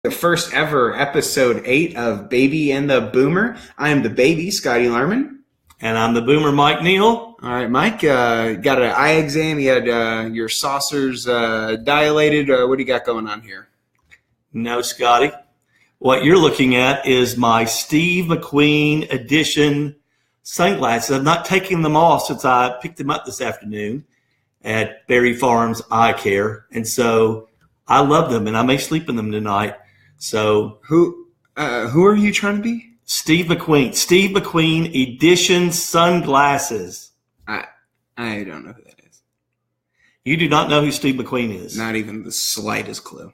The first ever episode 8 of Baby and the Boomer. I am the baby, Scotty Larman. And I'm the boomer, Mike Neal. All right, Mike, got an eye exam. You had your saucers dilated. What do you got going on here? No, Scotty. What you're looking at is my Steve McQueen edition sunglasses. I've not taken them off since I picked them up this afternoon at Berry Farms Eye Care. And so I love them, and I may sleep in them tonight. So who are you trying to be? Steve McQueen. Steve McQueen edition sunglasses. I don't know who that is. You do not know who Steve McQueen is? Not even the slightest clue.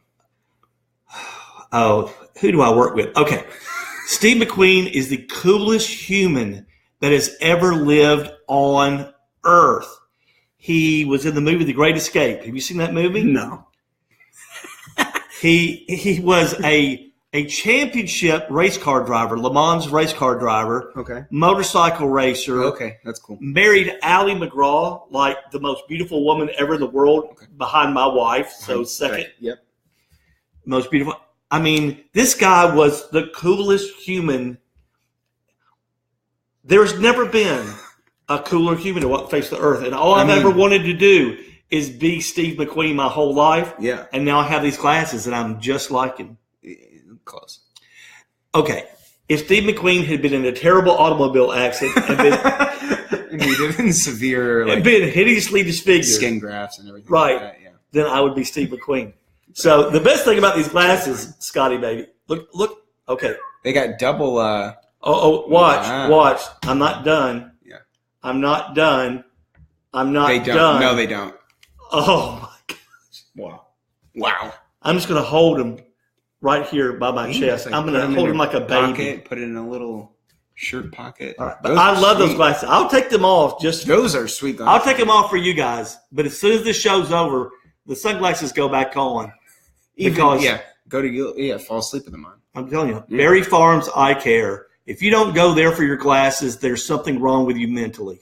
Oh, who do I work with? Okay. Steve McQueen is the coolest human that has ever lived on Earth. He was in the movie The Great Escape. Have you seen that movie? No. He was a championship race car driver, Le Mans race car driver, okay, motorcycle racer. Okay, that's cool. Married Allie McGraw, like the most beautiful woman ever in the world, okay, behind my wife. So second, right. Yep, most beautiful. I mean, this guy was the coolest human. There's never been a cooler human to walk the face of the earth, and all I've ever wanted to do is be Steve McQueen my whole life. Yeah. And now I have these glasses, and I'm just like him. Close. Okay. If Steve McQueen had been in a terrible automobile accident and been severe, and been hideously disfigured, skin grafts and everything, right? Like that, yeah. Then I would be Steve McQueen. So the best thing about these glasses, Scotty, baby, look. Okay. They got double. Watch. I'm not done. Yeah. I'm not done. I'm not They don't. done. No, they don't. Oh my gosh! Wow! I'm just gonna hold him right here by my chest. I'm gonna hold him like a baby. Pocket, put it in a little shirt pocket. All right, but I love those glasses. I'll take them off. Those are sweet glasses. I'll take them off for you guys. But as soon as this show's over, the sunglasses go back on. Fall asleep with them on. I'm telling you, Berry Farms Eye Care. If you don't go there for your glasses, there's something wrong with you mentally.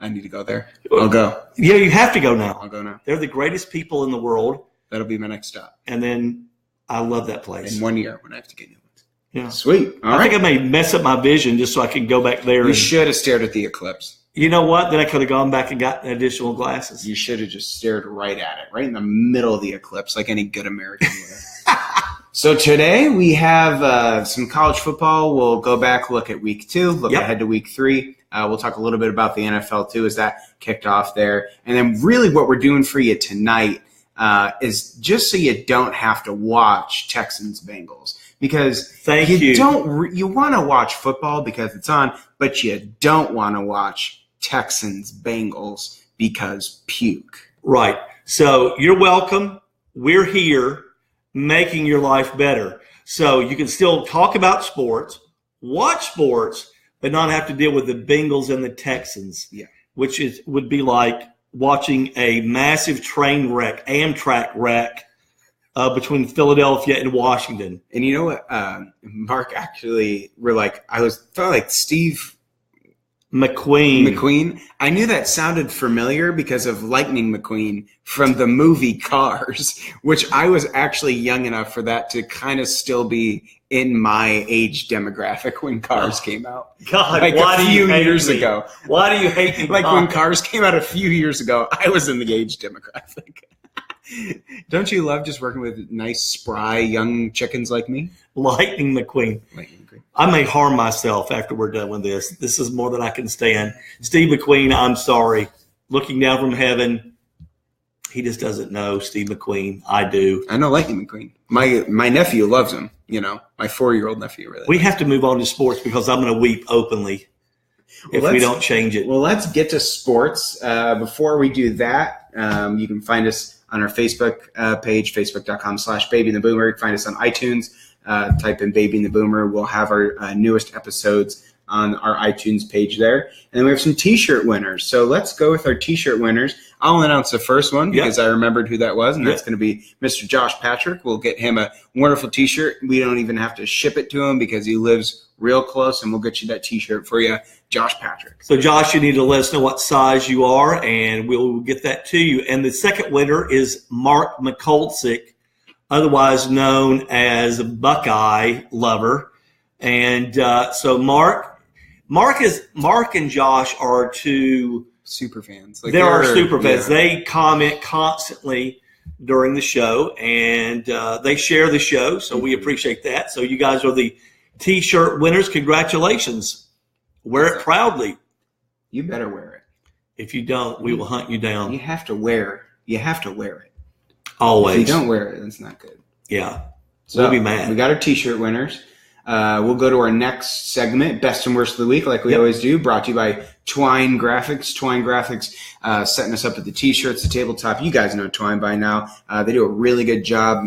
I need to go there. I'll go. Yeah, you have to go now. I'll go now. They're the greatest people in the world. That'll be my next stop. And then I love that place. In 1 year when I have to get new ones. Yeah. Sweet. I think I may mess up my vision just so I can go back there. You should have stared at the eclipse. You know what? Then I could have gone back and gotten additional glasses. You should have just stared right at it, right in the middle of the eclipse, like any good American would. So today we have some college football. We'll go back, look at week 2, look ahead to week 3. We'll talk a little bit about the NFL too as that kicked off there. And then really what we're doing for you tonight is just so you don't have to watch Texans-Bengals. Because you want to watch football because it's on, but you don't want to watch Texans-Bengals because puke. Right. So you're welcome. We're here making your life better. So you can still talk about sports, watch sports, but not have to deal with the Bengals and the Texans. Yeah. Which would be like watching a massive train wreck, Amtrak wreck, between Philadelphia and Washington. And you know what? Mark actually felt like Steve McQueen. I knew that sounded familiar because of Lightning McQueen from the movie Cars, which I was actually young enough for that to kind of still be in my age demographic when Cars came out. God, like why a few years ago. Why do you hate me? Like when Cars came out a few years ago, I was in the age demographic. Don't you love just working with nice, spry, young chickens like me? Lightning McQueen. I may harm myself after we're done with this. This is more than I can stand. Steve McQueen, I'm sorry. Looking down from heaven, he just doesn't know Steve McQueen. I do. I know Lightning McQueen. My nephew loves him. You know, my 4-year-old nephew really. We have to move on to sports because I'm going to weep openly if we don't change it. Well, let's get to sports. Before we do that, you can find us on our Facebook page, facebook.com/Baby and the Boomer. You can find us on iTunes. Type in Baby and the Boomer. We'll have our newest episodes on our iTunes page there. And then we have some T-shirt winners. So let's go with our T-shirt winners. I'll announce the first one because I remembered who that was, and that's going to be Mr. Josh Patrick. We'll get him a wonderful T-shirt. We don't even have to ship it to him because he lives real close, and we'll get you that T-shirt for you, Josh Patrick. So, Josh, you need to let us know what size you are, and we'll get that to you. And the second winner is Mark McCulsick otherwise known as Buckeye Lover. And so Mark and Josh are two super fans. There are super fans. Yeah. They comment constantly during the show, and they share the show, so we appreciate that. So you guys are the T-shirt winners. Congratulations. Wear it proudly. You better wear it. If you don't, we will hunt you down. You have to wear it. You have to wear it. Always. If you don't wear it, that's not good. Yeah. So we'll be mad. We got our T-shirt winners. We'll go to our next segment, Best and Worst of the Week, like we always do, brought to you by Twine Graphics. Twine Graphics setting us up with the T-shirts, the tabletop. You guys know Twine by now. They do a really good job.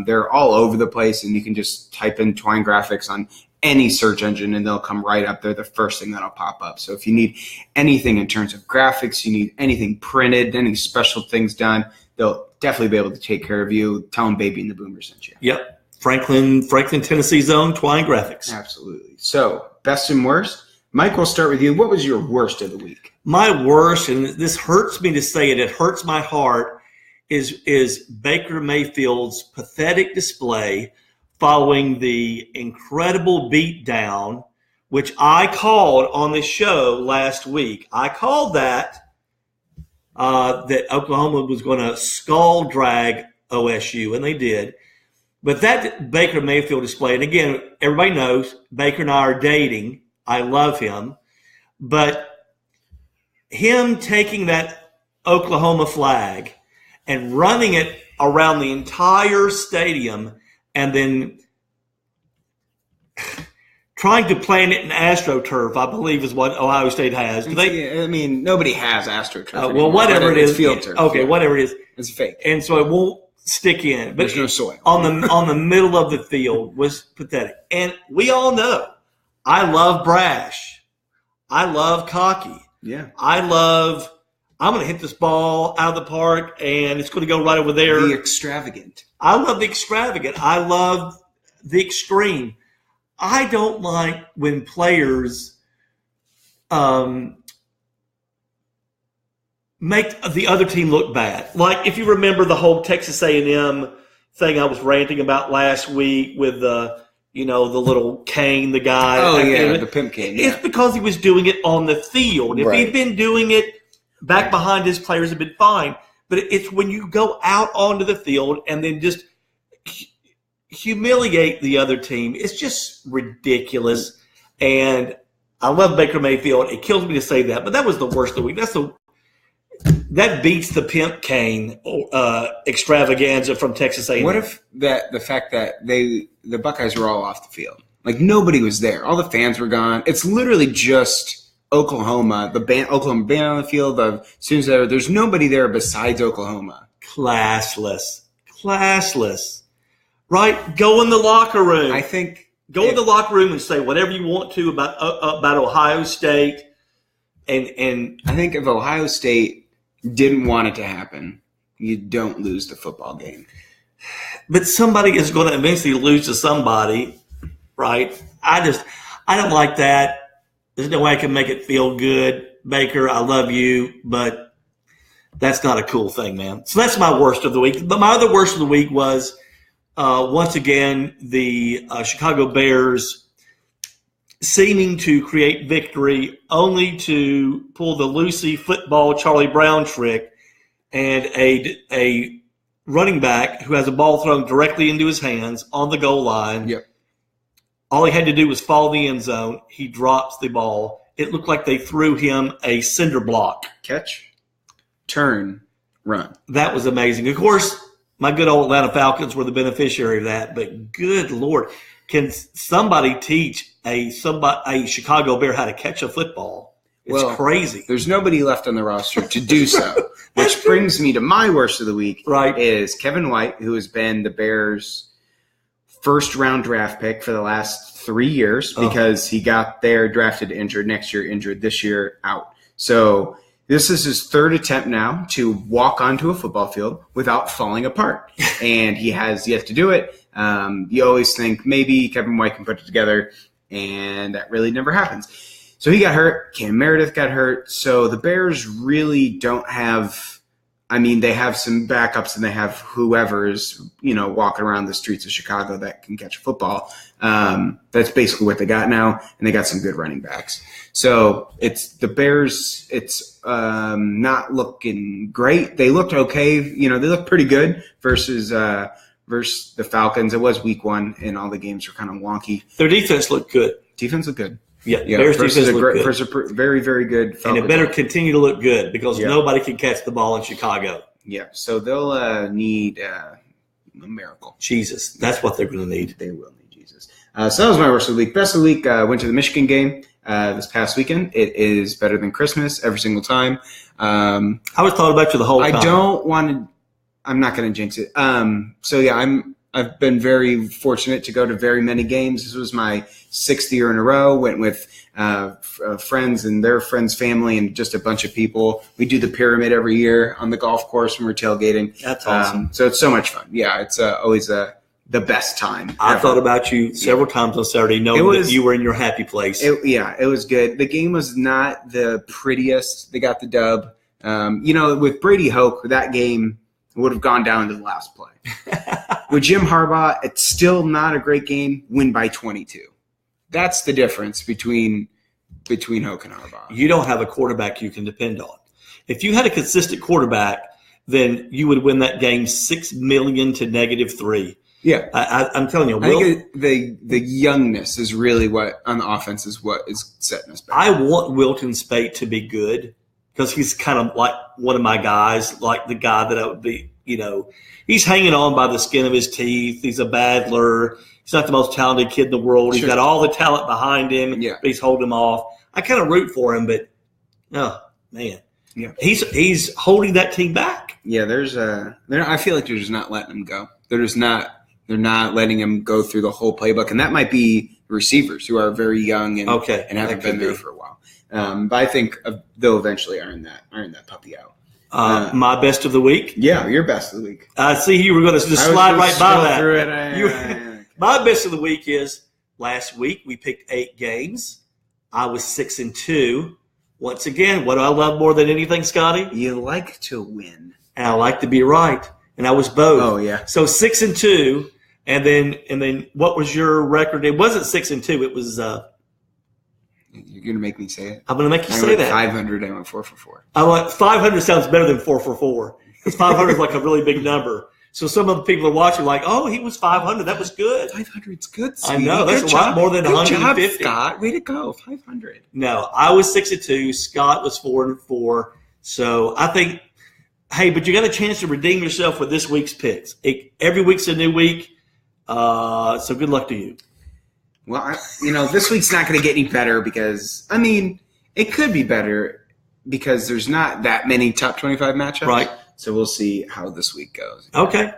They're all over the place, and you can just type in Twine Graphics on any search engine, and they'll come right up. They're the first thing that'll pop up. So if you need anything in terms of graphics, you need anything printed, any special things done, they'll definitely be able to take care of you. Tell them Baby and the Boomer sent you. Yep. Franklin, Tennessee's own Twine Graphics. Absolutely. So, best and worst. Mike, we'll start with you. What was your worst of the week? My worst, and this hurts me to say it, it hurts my heart, is Baker Mayfield's pathetic display following the incredible beatdown, which I called on the show last week. I called that Oklahoma was going to skull drag OSU, and they did. But that Baker Mayfield display, and again, everybody knows Baker and I are dating. I love him. But him taking that Oklahoma flag and running it around the entire stadium and then trying to plant it in AstroTurf, I believe is what Ohio State has. Nobody has AstroTurf. Well, whatever it is. Field turf. Okay, whatever it is. It's fake. And so it won't stick in. But there's no soil. On the middle of the field was pathetic. And we all know I love brash. I love cocky. Yeah. I'm going to hit this ball out of the park, and it's going to go right over there. The extravagant. I love the extravagant. I love the extreme. I don't like when players make the other team look bad. Like if you remember the whole Texas A&M thing I was ranting about last week with the little cane, the guy. Oh, yeah, the pimp cane. Yeah. It's because he was doing it on the field. If he'd been doing it back behind his players, it'd been fine. But it's when you go out onto the field and then just humiliate the other team. It's just ridiculous. And I love Baker Mayfield. It kills me to say that, but that was the worst of the week. That beats the pimp cane extravaganza from Texas A&M. What if the fact that the Buckeyes were all off the field? Like nobody was there. All the fans were gone. It's literally just Oklahoma, Oklahoma band on the field. The students there. There's nobody there besides Oklahoma. Classless. Right? Go in the locker room. I think go in the locker room and say whatever you want to about Ohio State. And I think if Ohio State didn't want it to happen, you don't lose the football game. But somebody is going to eventually lose to somebody, right? I don't like that. There's no way I can make it feel good. Baker, I love you, but that's not a cool thing, man. So that's my worst of the week. But my other worst of the week was, once again, the Chicago Bears seeming to create victory only to pull the Lucy football Charlie Brown trick and a running back who has a ball thrown directly into his hands on the goal line. Yep. All he had to do was follow the end zone. He drops the ball. It looked like they threw him a cinder block. Catch, turn, run. That was amazing. Of course, my good old Atlanta Falcons were the beneficiary of that, but good Lord, can somebody teach a Chicago Bear how to catch a football? It's crazy. There's nobody left on the roster to do so, which brings me to my worst of the week. Right. Is Kevin White, who has been the Bears' first-round draft pick for the last 3 years because he got there, drafted, injured, next year injured, this year out. So this is his third attempt now to walk onto a football field without falling apart, and he has yet to do it. You always think maybe Kevin White can put it together, and that really never happens. So he got hurt. Cam Meredith got hurt. So the Bears really don't have – I mean, they have some backups and they have whoever's, walking around the streets of Chicago that can catch a football. That's basically what they got now, and they got some good running backs. So it's the Bears. It's not looking great. They looked okay. They looked pretty good versus the Falcons. It was week 1, and all the games were kind of wonky. Their defense looked good. Defense looked good. Yeah, Bears defense looked good. Versus a very, very good Falcons. And it better continue to look good because nobody can catch the ball in Chicago. Yeah, so they'll need a miracle. Jesus, that's what they're going to need. They will need Jesus. So that was my worst of the week. Best of the week, went to the Michigan game this past weekend. It is better than Christmas every single time. I was thought about you the whole time. I don't want to – I'm not going to jinx it. I've been very fortunate to go to very many games. This was my 6th year in a row. Went with friends and their friends' family and just a bunch of people. We do the pyramid every year on the golf course when we're tailgating. That's awesome. So it's so much fun. Yeah, it's always the best time. I thought about you several times on Saturday, knowing that you were in your happy place. It was good. The game was not the prettiest. They got the dub. With Brady Hoke, that game would have gone down to the last play. With Jim Harbaugh, it's still not a great game. Win by 22. That's the difference between Hoke and Harbaugh. You don't have a quarterback you can depend on. If you had a consistent quarterback, then you would win that game 6 million to -3. Yeah, I'm telling you. I think the youngness is really what on the offense is what is setting us back. I want Wilton Spate to be good because he's kind of like one of my guys, like the guy that I would be. He's hanging on by the skin of his teeth. He's a battler. He's not the most talented kid in the world. He's got all the talent behind him, but he's holding him off. I kind of root for him, but man, he's holding that team back. Yeah, I feel like they're just not letting him go. They're not letting him go through the whole playbook, and that might be receivers who are very young and haven't been there for a while. But I think they'll eventually iron that puppy out. My best of the week? Yeah, your best of the week. I see you were going to just slide right by that. My best of the week is last week we picked 8 games. I was 6-2. Once again, what do I love more than anything, Scotty? You like to win. And I like to be right. And I was both. Oh, yeah. So 6-2. And then what was your record? It wasn't 6-2. It was you're going to make me say it? I'm going to make you say that. 500, I went 4 for 4. I went 500 sounds better than 4 for 4. Because 500 is like a really big number. So some of the people are watching like, oh, he was 500. That was good. 500's good, sweetie. I know. That's a lot more than 150. Good job, Scott. Way to go. 500. No, I was 6-2. Scott was 4-4. So I think, hey, but you got a chance to redeem yourself with this week's picks. Every week's a new week. So good luck to you. Well, this week's not going to get any better because, it could be better because there's not that many top 25 matchups. Right. So we'll see how this week goes. Okay.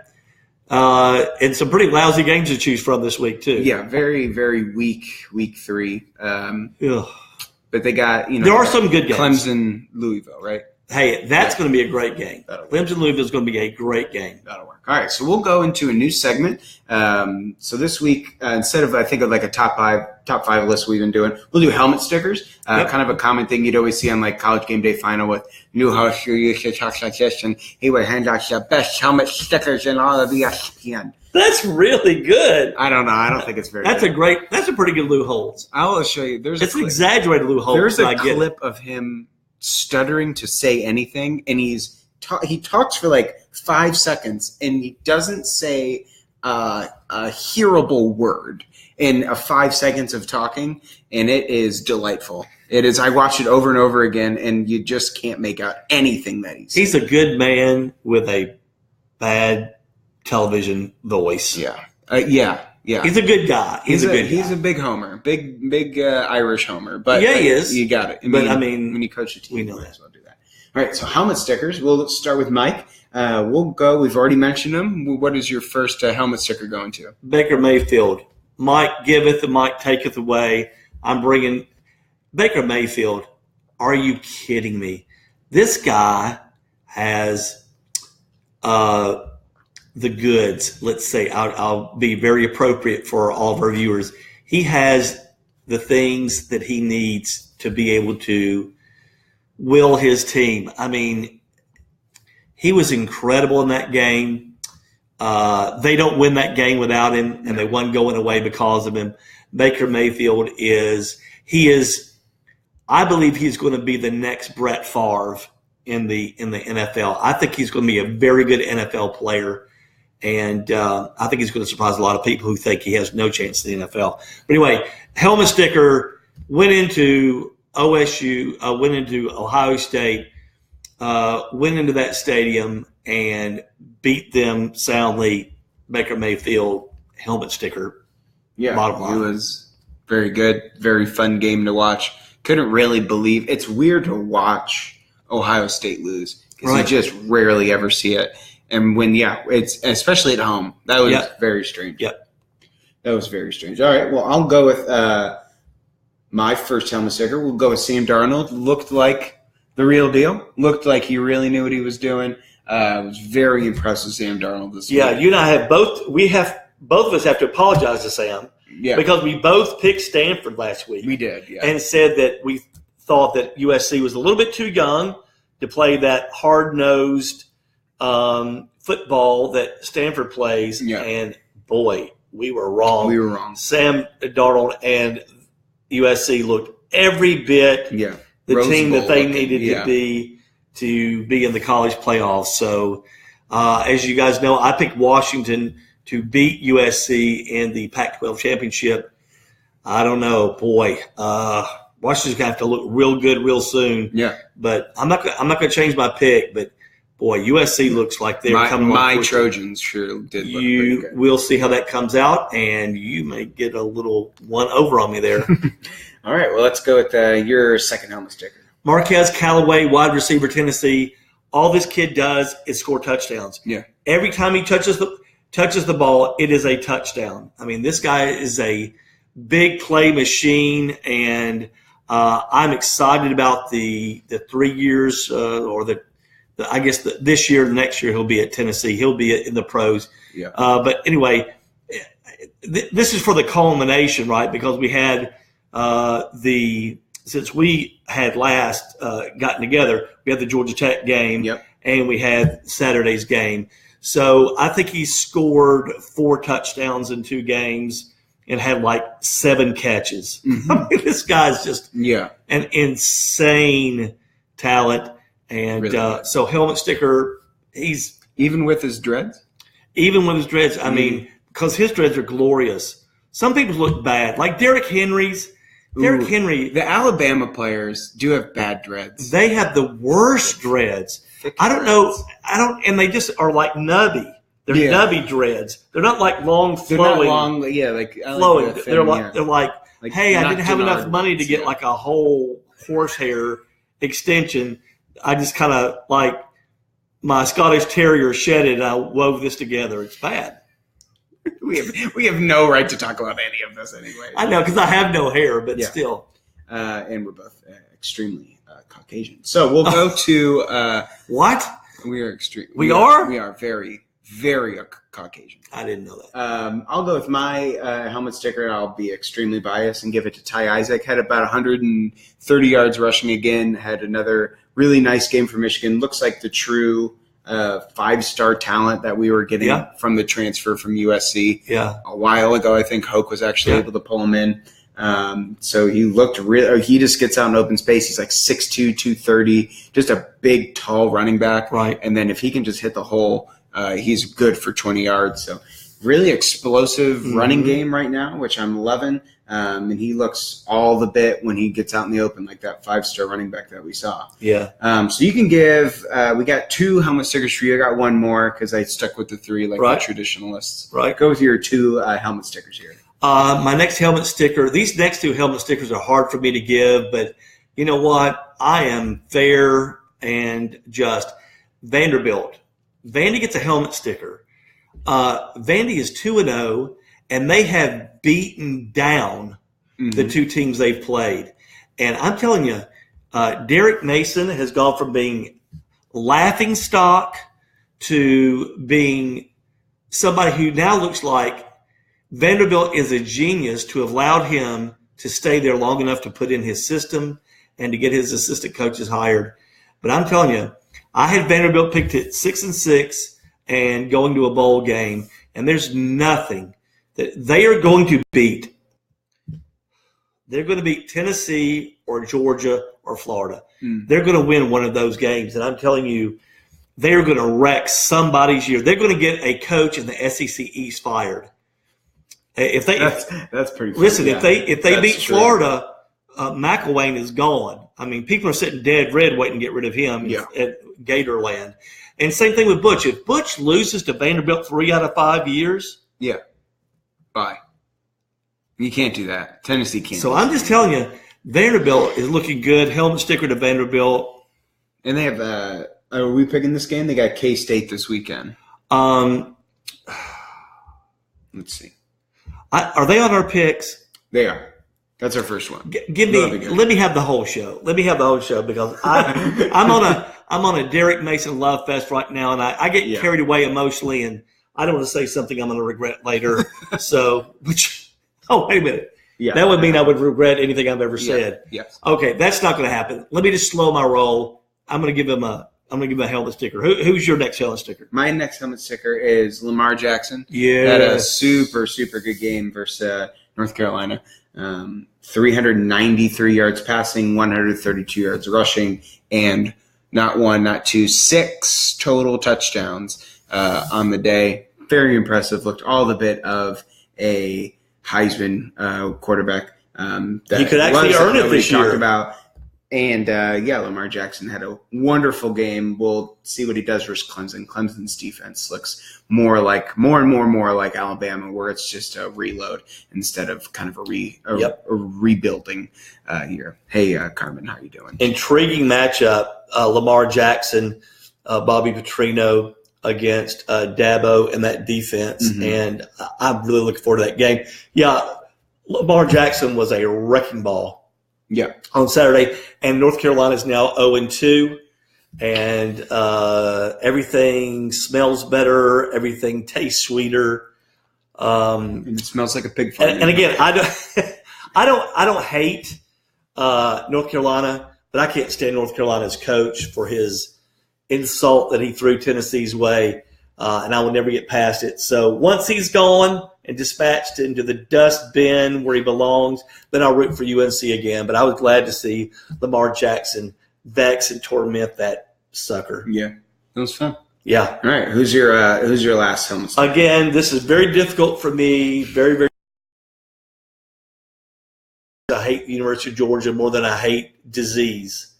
And some pretty lousy games to choose from this week, too. Yeah, very, very weak week 3. But they got, there are some good games. Clemson, Louisville, right? Hey, that's going to be a great game. Clemson, Louisville is going to be a great game. That'll work. All right, so we'll go into a new segment. So this week, instead of, I think, of like a top five list we've been doing, we'll do helmet stickers. Kind of a common thing you'd always see on like College Game Day Final with new host who used to talk like this, and he would hand out the best helmet stickers in all of ESPN. That's really good. I don't know. I don't think it's very good. That's a pretty good Lou Holtz. I'll show you. It's an exaggerated Lou Holtz. There's a clip of him stuttering to say anything, and he talks for like 5 seconds, and he doesn't say a hearable word in 5 seconds of talking, and it is delightful. It is. I watched it over and over again, and you just can't make out anything that he's saying. He's a good man with a bad television voice. Yeah. He's a good guy. He's a big homer, big Irish homer. But he is. You got it. When you coach a team, we know that. Well do that. All right. So helmet stickers. We'll start with Mike. We'll go. We've already mentioned them. What is your first helmet sticker going to? Baker Mayfield. Mike giveth and Mike taketh away. I'm bringing Baker Mayfield. Are you kidding me? This guy has the goods. Let's say I'll be very appropriate for all of our viewers. He has the things that he needs to be able to will his team. He was incredible in that game. They don't win that game without him, and they won going away because of him. Baker Mayfield I believe he's going to be the next Brett Favre in the NFL. I think he's going to be a very good NFL player, and I think he's going to surprise a lot of people who think he has no chance in the NFL. But anyway, helmet sticker went into OSU, went into Ohio State, went into that stadium and beat them soundly. Baker Mayfield, helmet sticker. Yeah, bottom line. It was very good, very fun game to watch. Couldn't really believe it's weird to watch Ohio State lose because you just rarely ever see it. And when it's especially at home, that was very strange. Yep, that was very strange. All right, well, I'll go with my first helmet sticker. We'll go with Sam Darnold. Looked like the real deal. Looked like he really knew what he was doing. I was very impressed with Sam Darnold this week. Yeah, you and I have both. Both of us have to apologize to Sam. Yeah. Because we both picked Stanford last week. We did, yeah. And said that we thought that USC was a little bit too young to play that hard-nosed football that Stanford plays. Yeah. And, boy, we were wrong. We were wrong. Sam Darnold and USC looked every bit the Rose team Bowl that they looking, needed to be in the college playoffs. So, as you guys know, I picked Washington to beat USC in the Pac-12 championship. I don't know, boy. Washington's gonna have to look real good real soon. Yeah, but I'm not gonna change my pick. But boy, USC looks like they're coming. My Trojans sure did. Look pretty good. We'll see how that comes out, and you may get a little one over on me there. All right, well, let's go with your second helmet sticker. Marquez Callaway, wide receiver, Tennessee. All this kid does is score touchdowns. Yeah. Every time he touches the ball, it is a touchdown. I mean, this guy is a big play machine, and I'm excited about the 3 years or I guess this year, next year he'll be at Tennessee. He'll be in the pros. Yeah. But anyway, this is for the culmination, right? Because we had since we had last gotten together, we had the Georgia Tech game, and we had Saturday's game. So I think he scored 4 touchdowns in 2 games and had like 7 catches. Mm-hmm. I mean, this guy's just an insane talent. And really so helmet sticker, he's even with his dreads. I mean, because his dreads are glorious. Some people look bad, like Derrick Henry's. Derrick Henry. The Alabama players do have bad dreads. They have the worst dreads. I don't know. And they just are like nubby. They're nubby dreads. They're not like long flowing. They're not long, like flowing. They're like, hey, I didn't have enough Denard money to get like a whole horsehair extension. I just kind of like my Scottish Terrier shedded, and I wove this together. It's bad. We have no right to talk about any of this anyway. I know, because I have no hair, but still. And we're both extremely Caucasian. So we'll go to what? We are extreme. We are? We are very, very Caucasian. I didn't know that. I'll go with my helmet sticker. I'll be extremely biased and give it to Ty Isaac. Had about 130 yards rushing again. Had another really nice game for Michigan. Looks like the true 5-star talent that we were getting from the transfer from USC. Yeah. A while ago, I think Hoke was actually able to pull him in. So he looked real. He just gets out in open space. He's like 6'2", 230, just a big, tall running back. Right. And then if he can just hit the hole, he's good for 20 yards. So really explosive running game right now, which I'm loving. And he looks all the bit when he gets out in the open, like that 5-star running back that we saw. Yeah. So you can give we got 2 helmet stickers for you. I got one more because I stuck with the 3 like the traditionalists. Right. Go with your 2 helmet stickers here. My next helmet sticker, these next 2 helmet stickers are hard for me to give, but you know what? I am fair and just. Vanderbilt. Vandy gets a helmet sticker. Vandy is 2-0, and they have beaten down the 2 teams they've played. And I'm telling you, Derek Mason has gone from being laughing stock to being somebody who now looks like Vanderbilt is a genius to have allowed him to stay there long enough to put in his system and to get his assistant coaches hired. But I'm telling you, I had Vanderbilt picked at 6-6 and going to a bowl game, and there's nothing that they are going to beat. They're going to beat Tennessee or Georgia or Florida. They're going to win one of those games, and I'm telling you, they're going to wreck somebody's year. They're going to get a coach in the SEC East fired. If they that's pretty funny. Listen, if they beat Florida, McElwain is gone. I mean, people are sitting dead red waiting to get rid of him at Gatorland. And same thing with Butch. If Butch loses to Vanderbilt 3 out of 5 years, bye. You can't do that. Tennessee can't. So I'm just telling you, Vanderbilt is looking good. Helmet sticker to Vanderbilt. And they have are we picking this game? They got K-State this weekend. Let's see. Are they on our picks? They are. That's our first one. Let me have the whole show. Let me have the whole show because I'm on a Derek Mason love fest right now, and I get carried away emotionally, and I don't want to say something I'm going to regret later. Wait a minute. Yeah, that would mean I would regret anything I've ever said. Yes. Okay, that's not going to happen. Let me just slow my roll. I'm going to give him a helmet sticker. Who's your next helmet sticker? My next helmet sticker is Lamar Jackson. Yeah, had a super good game versus North Carolina. 393 yards passing, 132 yards rushing, and not one, not two, 6 total touchdowns on the day. Very impressive. Looked all the bit of a Heisman quarterback. He could actually earn it this year. About. And, Lamar Jackson had a wonderful game. We'll see what he does versus Clemson. Clemson's defense looks more and more like Alabama, where it's just a reload instead of kind of a rebuilding year. Hey, Carmen, how you doing? Intriguing matchup, Lamar Jackson, Bobby Petrino against Dabo and that defense. Mm-hmm. And I'm really looking forward to that game. Yeah, Lamar Jackson was a wrecking ball. Yeah, on Saturday, and North Carolina is now 0-2, and everything smells better, everything tastes sweeter. It smells like a pig farm. And again, I don't hate North Carolina, but I can't stand North Carolina's coach for his insult that he threw Tennessee's way, and I will never get past it. So once he's gone and dispatched into the dust bin where he belongs, then I'll root for UNC again. But I was glad to see Lamar Jackson vex and torment that sucker. Yeah, it was fun. Yeah. All right, who's your last helmet? Again, this is very difficult for me. Very, very. I hate the University of Georgia more than I hate disease.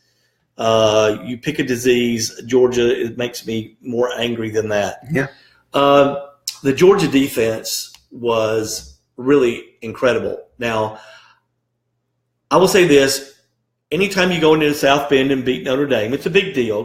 You pick a disease, Georgia, it makes me more angry than that. Yeah. The Georgia defense was really incredible. Now, I will say this. Anytime you go into South Bend and beat Notre Dame, it's a big deal.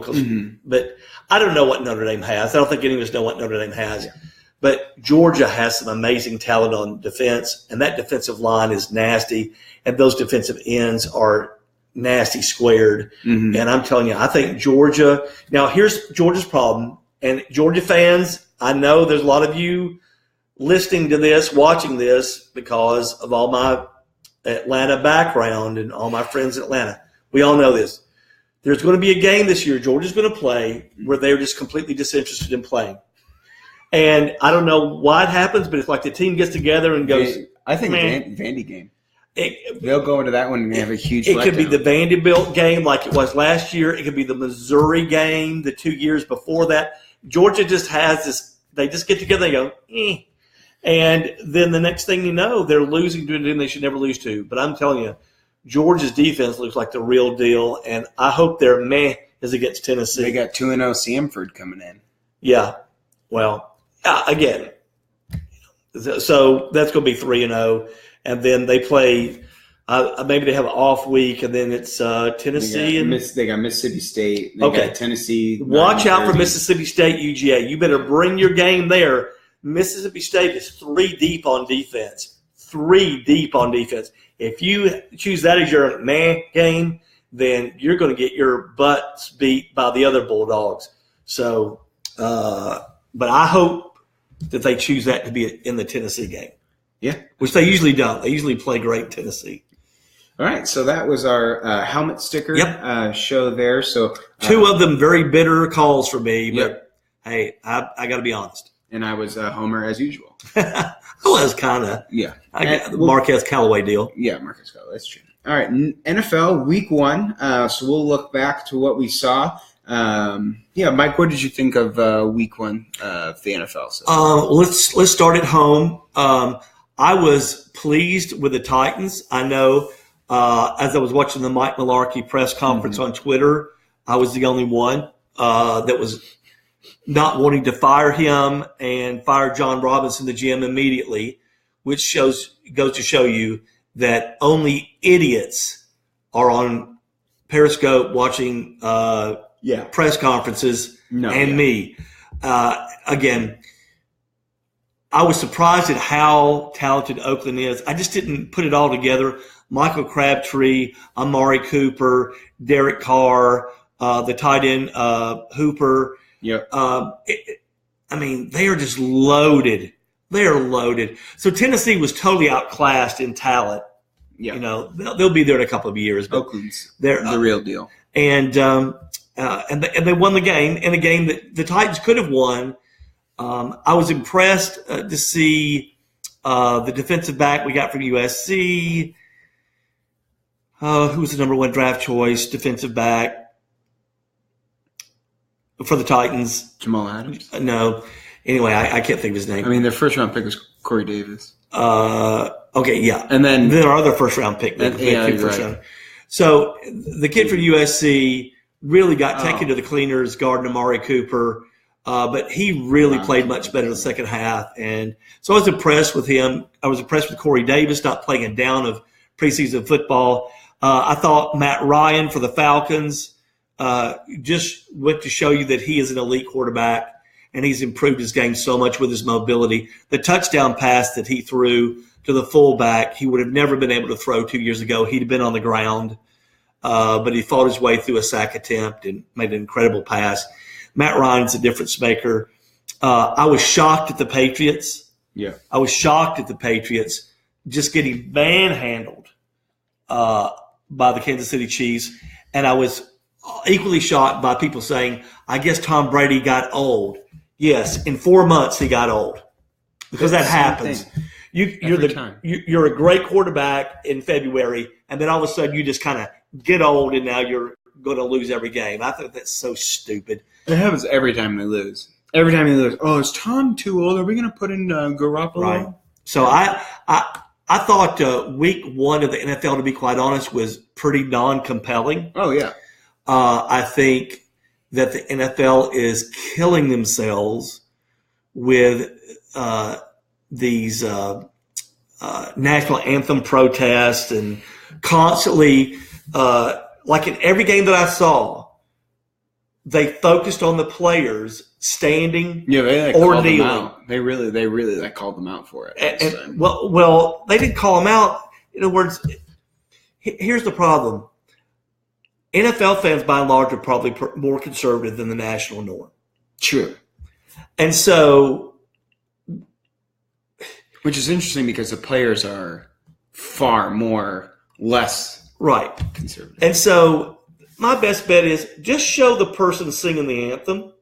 But I don't know what Notre Dame has. I don't think any of us know what Notre Dame has. Yeah. But Georgia has some amazing talent on defense, and that defensive line is nasty, and those defensive ends are nasty squared. Mm-hmm. And I'm telling you, I think Georgia – now, here's Georgia's problem. And Georgia fans, I know there's a lot of you listening to this, watching this because of all my Atlanta background and all my friends in Atlanta. We all know this. There's going to be a game this year Georgia's going to play where they're just completely disinterested in playing. And I don't know why it happens, but it's like the team gets together and goes – I think Vandy game. They'll go into that one and have a huge letdown. It could be the Vanderbilt game like it was last year. It could be the Missouri game the 2 years before that. Georgia just has this – they just get together and go, eh. And then the next thing you know, they're losing to a team they should never lose to. But I'm telling you, Georgia's defense looks like the real deal, and I hope their meh is against Tennessee. They got 2-0 Samford coming in. Yeah. Well, again, so that's going to be 3-0. And then they play maybe they have an off week, and then it's Tennessee. They got Mississippi State. They got Tennessee. Watch out for Mississippi State, UGA. You better bring your game there. Mississippi State is 3 deep on defense. 3 deep on defense. If you choose that as your game, then you're going to get your butts beat by the other Bulldogs. So, but I hope that they choose that to be in the Tennessee game. Yeah. Which they usually don't. They usually play great Tennessee. All right, so that was our helmet sticker show there. So 2 of them very bitter calls for me, but hey, I got to be honest. And I was Homer as usual. I was kind of. Yeah. I got the Marquez Callaway deal. Yeah, Marquez Callaway. That's true. All right, NFL Week 1. So we'll look back to what we saw. Mike, what did you think of Week 1 of the NFL? Let's start at home. I was pleased with the Titans. I know as I was watching the Mike Mularkey press conference on Twitter, I was the only one that was not wanting to fire him and fire John Robinson, the GM, immediately, which goes to show you that only idiots are on Periscope watching press conferences me. Again, I was surprised at how talented Oakland is. I just didn't put it all together. Michael Crabtree, Amari Cooper, Derek Carr, the tight end Hooper. Yep. They are just loaded. They are loaded. So Tennessee was totally outclassed in talent. Yeah. They'll be there in a couple of years. But Oakland's they're the real deal. And they won the game in a game that the Titans could have won. I was impressed to see the defensive back we got from USC. Who was the number 1 draft choice defensive back for the Titans? Jamal Adams? No. Anyway, I can't think of his name. Their first round pick was Corey Davis. Okay, yeah. And then our other first round pick. Round. So the kid from USC really got taken to the cleaners, guarding Amari Cooper. But he really played much better in the second half. And so I was impressed with him. I was impressed with Corey Davis not playing a down of preseason football. I thought Matt Ryan for the Falcons just went to show you that he is an elite quarterback, and he's improved his game so much with his mobility. The touchdown pass that he threw to the fullback, he would have never been able to throw 2 years ago. He'd have been on the ground, but he fought his way through a sack attempt and made an incredible pass. Matt Ryan's a difference maker. I was shocked at the Patriots. Yeah. I was shocked at the Patriots just getting manhandled by the Kansas City Chiefs. And I was equally shocked by people saying, I guess Tom Brady got old. Yes, in 4 months he got old. Because that happens. You're a great quarterback in February, and then all of a sudden you just kind of get old, and now you're going to lose every game. I think that's so stupid. It happens every time they lose. Every time they lose. Oh, is Tom too old? Are we going to put in Garoppolo? Right. So I thought week 1 of the NFL, to be quite honest, was pretty non-compelling. Oh, yeah. I think that the NFL is killing themselves with these national anthem protests and constantly, like in every game that I saw, they focused on the players standing or kneeling. They really called them out for it. Well, they didn't call them out. In other words, here's the problem. NFL fans, by and large, are probably more conservative than the national norm. True. And so, which is interesting because the players are far less conservative. And so, my best bet is just show the person singing the anthem.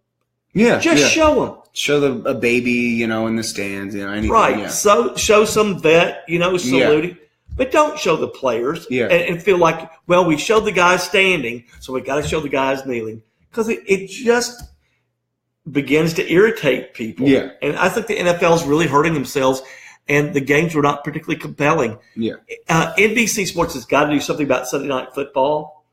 Yeah. Show them. Show a baby, in the stands, anything. Right. Yeah. So show some vet, saluting. Yeah. But don't show the players and feel like, well, we showed the guys standing, so we got to show the guys kneeling. Because it just begins to irritate people. Yeah. And I think the NFL is really hurting themselves, and the games were not particularly compelling. Yeah. NBC Sports has got to do something about Sunday Night Football.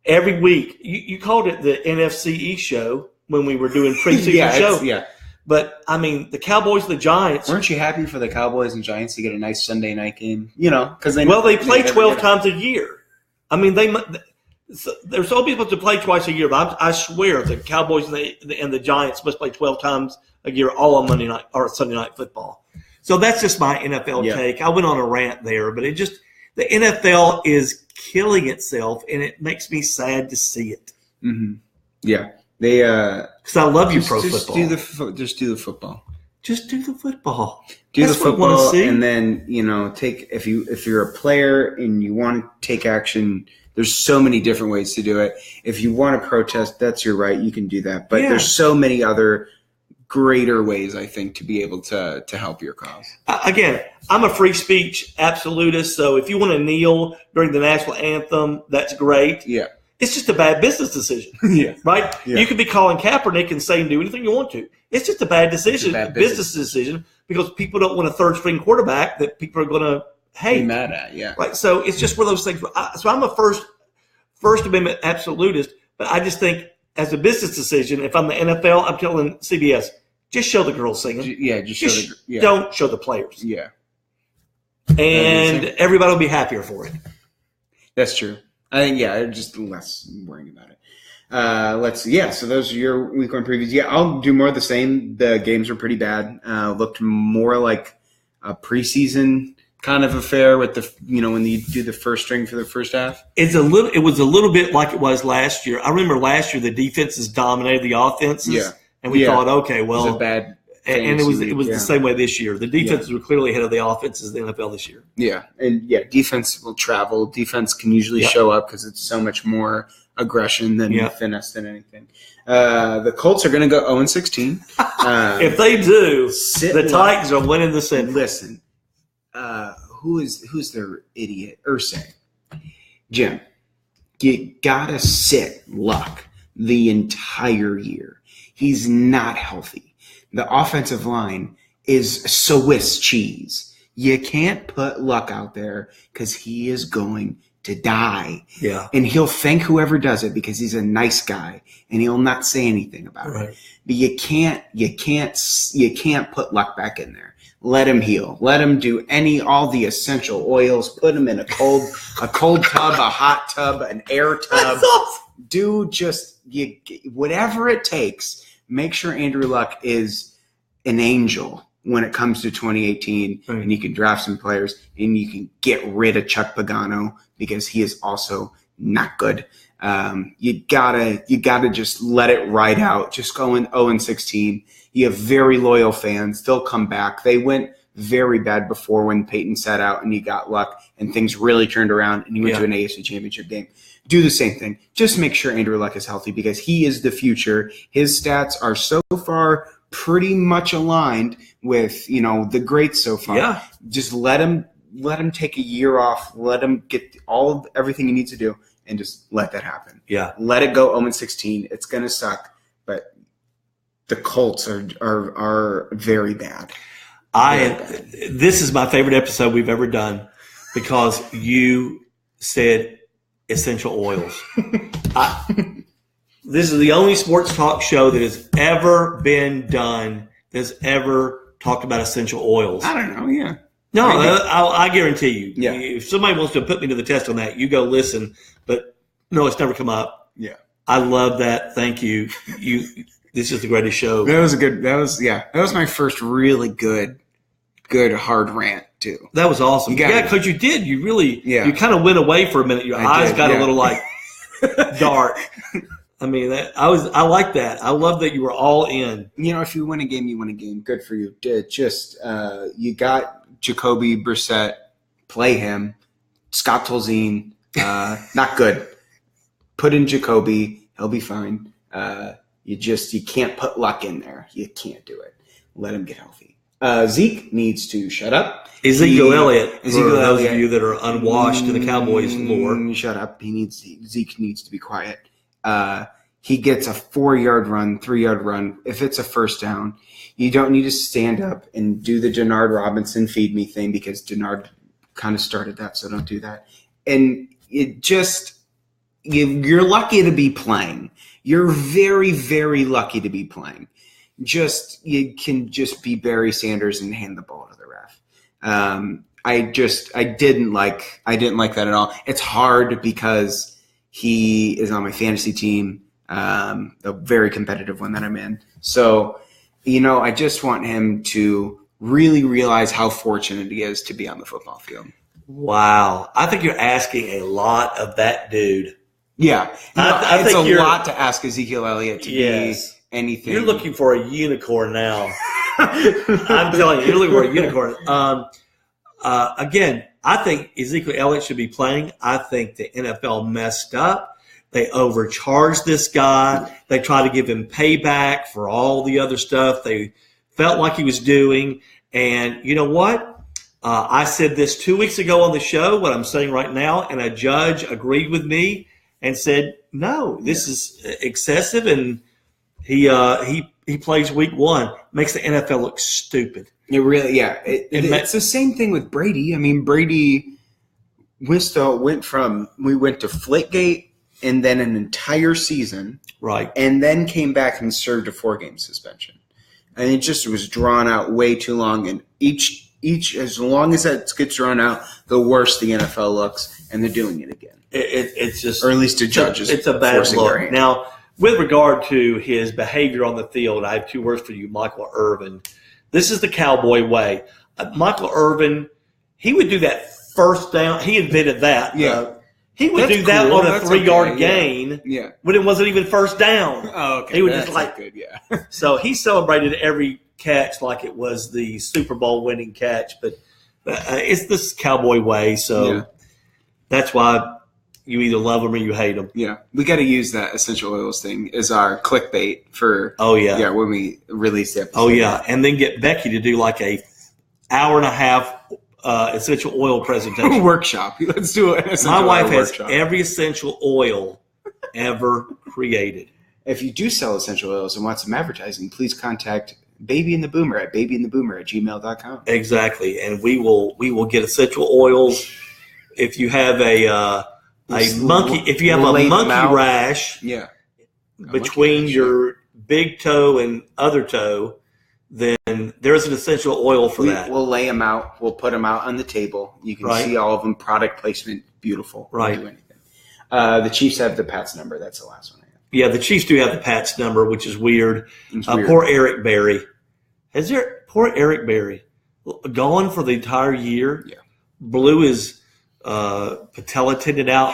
Every week, you called it the NFCE show when we were doing preseason show. Yeah. But, the Cowboys and the Giants. Weren't you happy for the Cowboys and Giants to get a nice Sunday night game? Because they play 12 times a year. They're so supposed to play twice a year, but I swear the Cowboys and the Giants must play 12 times a year, all on Monday night or Sunday Night Football. So that's just my NFL take. I went on a rant there, but the NFL is killing itself, and it makes me sad to see it. Mm-hmm. Yeah. They because I love you pro football. Just do the football. Just do the football. Do That's the what I wanna football, see. and then take if you're a player and you want to take action. There's so many different ways to do it. If you want to protest, that's your right. You can do that. But there's so many other greater ways, I think, to be able to help your cause. Again, I'm a free speech absolutist, so if you want to kneel during the national anthem, that's great. Yeah. It's just a bad business decision. Yeah. Right? Yeah. You could be calling Kaepernick and saying do anything you want to. It's just a bad decision, business decision, because people don't want a third-string quarterback that people are going to hate. Be mad at, yeah. Right? So it's just one of those things. So I'm a First Amendment absolutist, but I just think as a business decision, if I'm the NFL, I'm telling CBS, just show the girls singing. Yeah, Don't show the players. Yeah. And everybody will be happier for it. That's true. I think, just less worrying about it. Let's see. Yeah, so those are your week one previews. Yeah, I'll do more of the same. The games were pretty bad. Looked more like a preseason kind of affair with when you do the first string for the first half. It was a little bit like it was last year. I remember last year the defenses dominated the offenses. Yeah. And we thought, okay, well, it was a bad and it was the same way this year. The defenses were clearly ahead of the offenses in the NFL this year. Yeah, and defense will travel. Defense can usually show up because it's so much more aggression than finesse than anything. The Colts are going to go 0-16. If they do, the Titans are winning the Senate. Listen, who's their idiot? Irsay. Jim, you gotta sit Luck the entire year. He's not healthy. The offensive line is Swiss cheese. You can't put Luck out there because he is going to die. Yeah. And he'll thank whoever does it because he's a nice guy and he'll not say anything about it. But you can't put Luck back in there. Let him heal. Let him do all the essential oils. Put him in a cold tub, a hot tub, an air tub. That's awesome. Do whatever it takes. Make sure Andrew Luck is an angel when it comes to 2018, and you can draft some players, and you can get rid of Chuck Pagano because he is also not good. You gotta just let it ride out. Just go in 0-16. You have very loyal fans. They'll come back. They went very bad before when Peyton sat out and you got Luck and things really turned around and you went to an AFC Championship game. Do the same thing. Just make sure Andrew Luck is healthy because he is the future. His stats are so far pretty much aligned with, the greats so far. Yeah. Just let him take a year off. Let him get everything he needs to do and just let that happen. Yeah. Let it go 0-16. It's going to suck, but the Colts are very bad. This is my favorite episode we've ever done because you said essential oils. This is the only sports talk show that has ever been done that's ever talked about essential oils. I don't know. Yeah. No, I guarantee you. Yeah. If somebody wants to put me to the test on that, you go listen. But no, it's never come up. Yeah. I love that. Thank you. This is the greatest show. That was my first really good hard rant too. That was awesome. Because you did. You really, you kind of went away for a minute. Your eyes got a little like dark. I mean, I like that. I love that you were all in. If you win a game, you win a game. Good for you. You got Jacoby Brissett, play him. Scott Tolzien, not good. Put in Jacoby, he'll be fine. You can't put Luck in there. You can't do it. Let him get healthy. Zeke needs to shut up. Ezekiel Elliott. For those of you that are unwashed in the Cowboys lore. Shut up. Zeke needs to be quiet. He gets a 4-yard run, 3-yard run. If it's a first down, you don't need to stand up and do the Denard Robinson feed me thing because Denard kind of started that, so don't do that. And you're lucky to be playing. You're very, very lucky to be playing. You can just be Barry Sanders and hand the ball to the ref. I didn't like that at all. It's hard because he is on my fantasy team, a very competitive one that I'm in. So, I just want him to really realize how fortunate he is to be on the football field. Wow. I think you're asking a lot of that dude. Yeah. I think it's a lot to ask Ezekiel Elliott to be anything. You're looking for a unicorn now. I'm telling you, you're looking for a unicorn. Again, I think Ezekiel Elliott should be playing. I think the NFL messed up. They overcharged this guy. They tried to give him payback for all the other stuff they felt like he was doing. And you know what? I said this 2 weeks ago on the show, what I'm saying right now, and a judge agreed with me and said, no, this is excessive, and he plays week 1. Makes the NFL look stupid. It really, yeah. It's the same thing with Brady. I mean, Brady we went to Flickgate and then an entire season. Right. And then came back and served a 4-game suspension. And it just was drawn out way too long. And each as long as that gets drawn out, the worse the NFL looks, and they're doing it again. It's just, or at least a judge is it's a bad look. Now, with regard to his behavior on the field, I have 2 words for you, Michael Irvin. This is the cowboy way. Michael Irvin, he would do that first down. He invented that. Yeah. He would do that on a 3-yard gain when it wasn't even first down. Oh, okay. He would That's just like, good, yeah. So he celebrated every catch like it was the Super Bowl winning catch. But it's this cowboy way, so that's why you either love them or you hate them. Yeah, we got to use that essential oils thing as our clickbait for. When we release the episode. Oh yeah, and then get Becky to do like a hour and a half essential oil presentation workshop. Let's do it. My wife has every essential oil ever created. If you do sell essential oils and want some advertising, please contact Baby and the Boomer at babyandtheboomer@gmail.com. Exactly, and we will get essential oils. If you have a monkey rash between your big toe and other toe, then there's an essential oil for that. We'll lay them out. We'll put them out on the table. You can see all of them. Product placement, beautiful. Right. We'll do anything. The Chiefs have the Pats number. That's the last one I have. Yeah, the Chiefs do have the Pats number, which is weird. Poor Eric Berry. Poor Eric Berry gone for the entire year. Yeah. Blew his patella tendon out.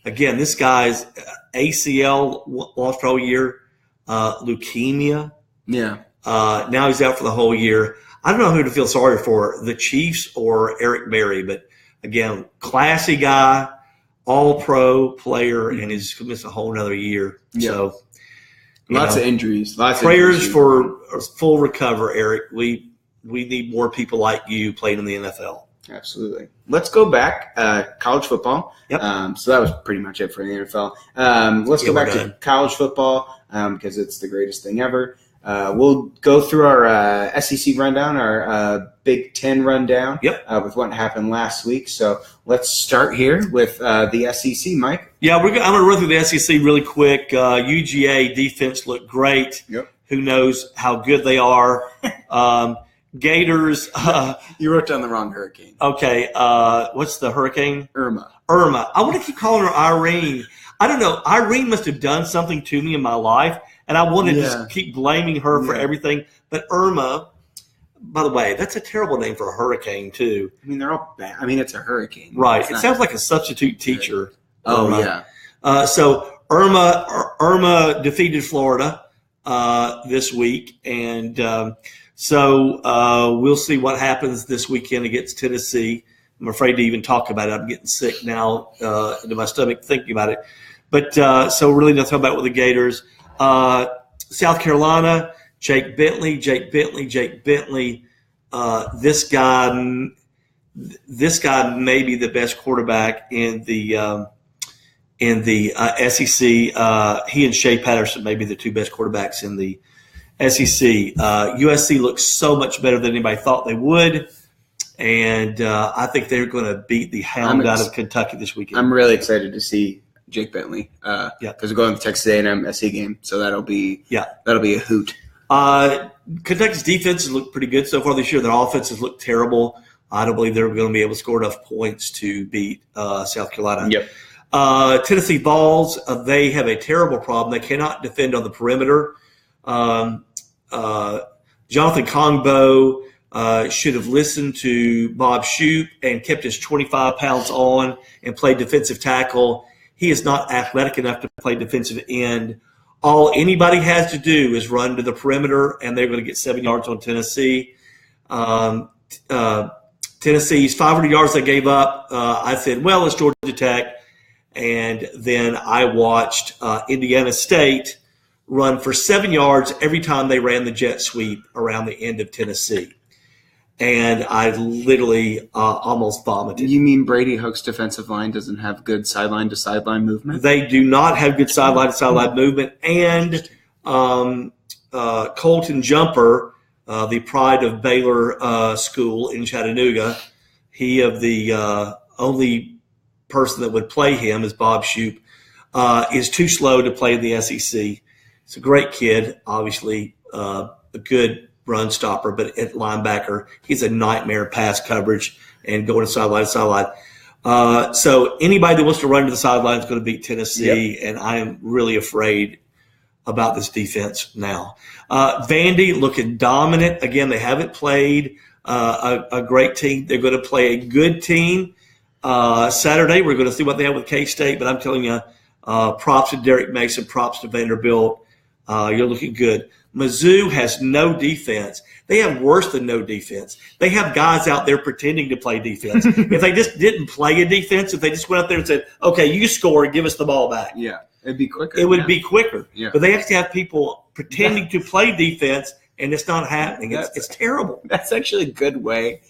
Again, this guy's ACL lost for a whole year. Leukemia. Yeah. Now he's out for the whole year. I don't know who to feel sorry for, the Chiefs or Eric Berry, but again, classy guy, all-pro player, and he's missed a whole another year. Yeah. So, lots of injuries. Prayers for a full recover, Eric. We need more people like you playing in the NFL. Absolutely. Let's go back. College football. Yep. So that was pretty much it for the NFL. Let's go back to college football because it's the greatest thing ever. We'll go through our SEC rundown, our Big Ten rundown with what happened last week. So let's start here with the SEC, Mike. Yeah, I'm going to run through the SEC really quick. UGA defense looked great. Yep. Who knows how good they are. Gators. You wrote down the wrong hurricane. Okay. What's the hurricane? Irma. I want to keep calling her Irene. I don't know. Irene must have done something to me in my life, and I want to just keep blaming her for everything. But Irma, by the way, that's a terrible name for a hurricane, too. I mean, they're all bad. I mean, it's a hurricane. Right. It sounds like a substitute teacher. Oh, Irma. So Irma defeated Florida this week, and so we'll see what happens this weekend against Tennessee. I'm afraid to even talk about it. I'm getting sick now into my stomach thinking about it. But so really nothing about with the Gators. South Carolina, Jake Bentley. This guy may be the best quarterback in the SEC. He and Shea Patterson may be the 2 best quarterbacks in the SEC. USC looks so much better than anybody thought they would. And I think they're going to beat the hound out of Kentucky this weekend. I'm really excited to see Jake Bentley because we're going to the Texas A&M SC game, so that'll be a hoot. Kentucky's defense has looked pretty good so far this year. Their offense has looked terrible. I don't believe they're going to be able to score enough points to beat South Carolina. Yep. Tennessee Vols, they have a terrible problem. They cannot defend on the perimeter. Jonathan Kongbo should have listened to Bob Shoop and kept his 25 pounds on and played defensive tackle. He is not athletic enough to play defensive end. All anybody has to do is run to the perimeter, and they're going to get 7 yards on Tennessee. Tennessee's 500 yards they gave up. I said, well, it's Georgia Tech. And then I watched Indiana State run for 7 yards every time they ran the jet sweep around the end of Tennessee. And I literally almost vomited. You mean Brady Hoke's defensive line doesn't have good sideline-to-sideline movement? They do not have good sideline-to-sideline movement. And Colton Jumper, the pride of Baylor School in Chattanooga, he of the only person that would play him is Bob Shoop, is too slow to play in the SEC. He's a great kid, obviously, a good run stopper, but at linebacker, he's a nightmare pass coverage and going sideline to sideline. So anybody that wants to run to the sideline is going to beat Tennessee, and I am really afraid about this defense now. Vandy looking dominant. Again, they haven't played a great team. They're going to play a good team. Saturday, we're going to see what they have with K-State, but I'm telling you, props to Derek Mason, props to Vanderbilt. You're looking good. Mizzou has no defense. They have worse than no defense. They have guys out there pretending to play defense. If they just didn't play a defense, if they just went out there and said, okay, you score and give us the ball back. Yeah, it'd be quicker. It would be quicker. Yeah. But they actually have people pretending to play defense, and it's not happening. It's terrible. That's actually a good way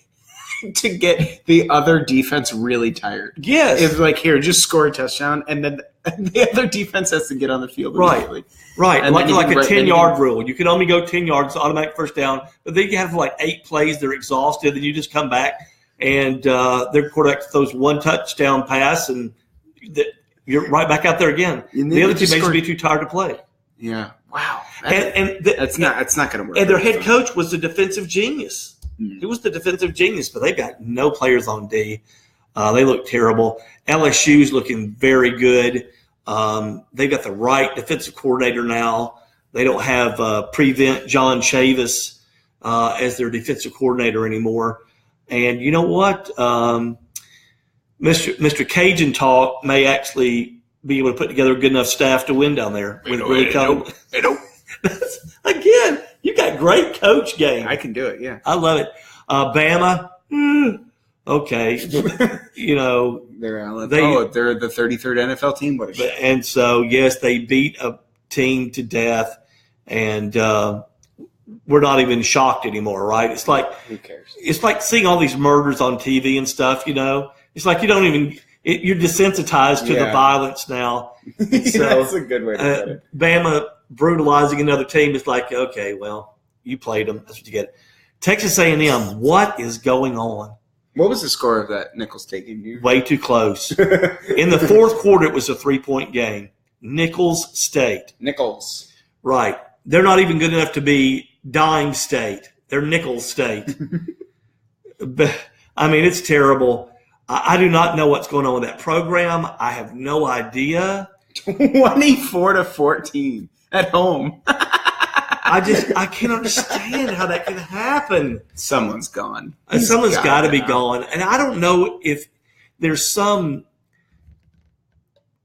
to get the other defense really tired. Yes. It's like, here, just score a touchdown, and then the other defense has to get on the field immediately. Right. And like a 10-yard rule. You can only go 10 yards, automatic first down. But then you have like 8 plays, they're exhausted, and you just come back, and their quarterback throws one touchdown pass, and you're right back out there again. The other team may be too tired to play. Yeah. Wow. That's not going to work. And their head coach was the defensive genius. Mm. He was the defensive genius, but they've got no players on D. They look terrible. LSU's looking very good. They've got the right defensive coordinator now. They don't have Prevent John Chavis as their defensive coordinator anymore. And you know what? Mr. Cajun Talk may actually be able to put together a good enough staff to win down there. Again, you got great coach game. I can do it, yeah. I love it. Bama, okay. They're the 33rd NFL team. What a shame. And so, yes, they beat a team to death, and we're not even shocked anymore, right? It's like, who cares? It's like seeing all these murders on TV and stuff, It's like you don't even you're desensitized to the violence now. So, that's a good way to put it. Bama brutalizing another team is like, okay, well, you played them. That's what you get. Texas A&M, what is going on? What was the score of that Nicholls game? Way too close. In the fourth quarter, it was a 3-point game. Nicholls State. Nicholls. Right. They're not even good enough to be Dime State. They're Nicholls State. But, I mean, it's terrible. I do not know what's going on with that program. I have no idea. 24-14 at home. I can't understand how that can happen. Someone's gone. Someone's got to be gone. And I don't know if there's something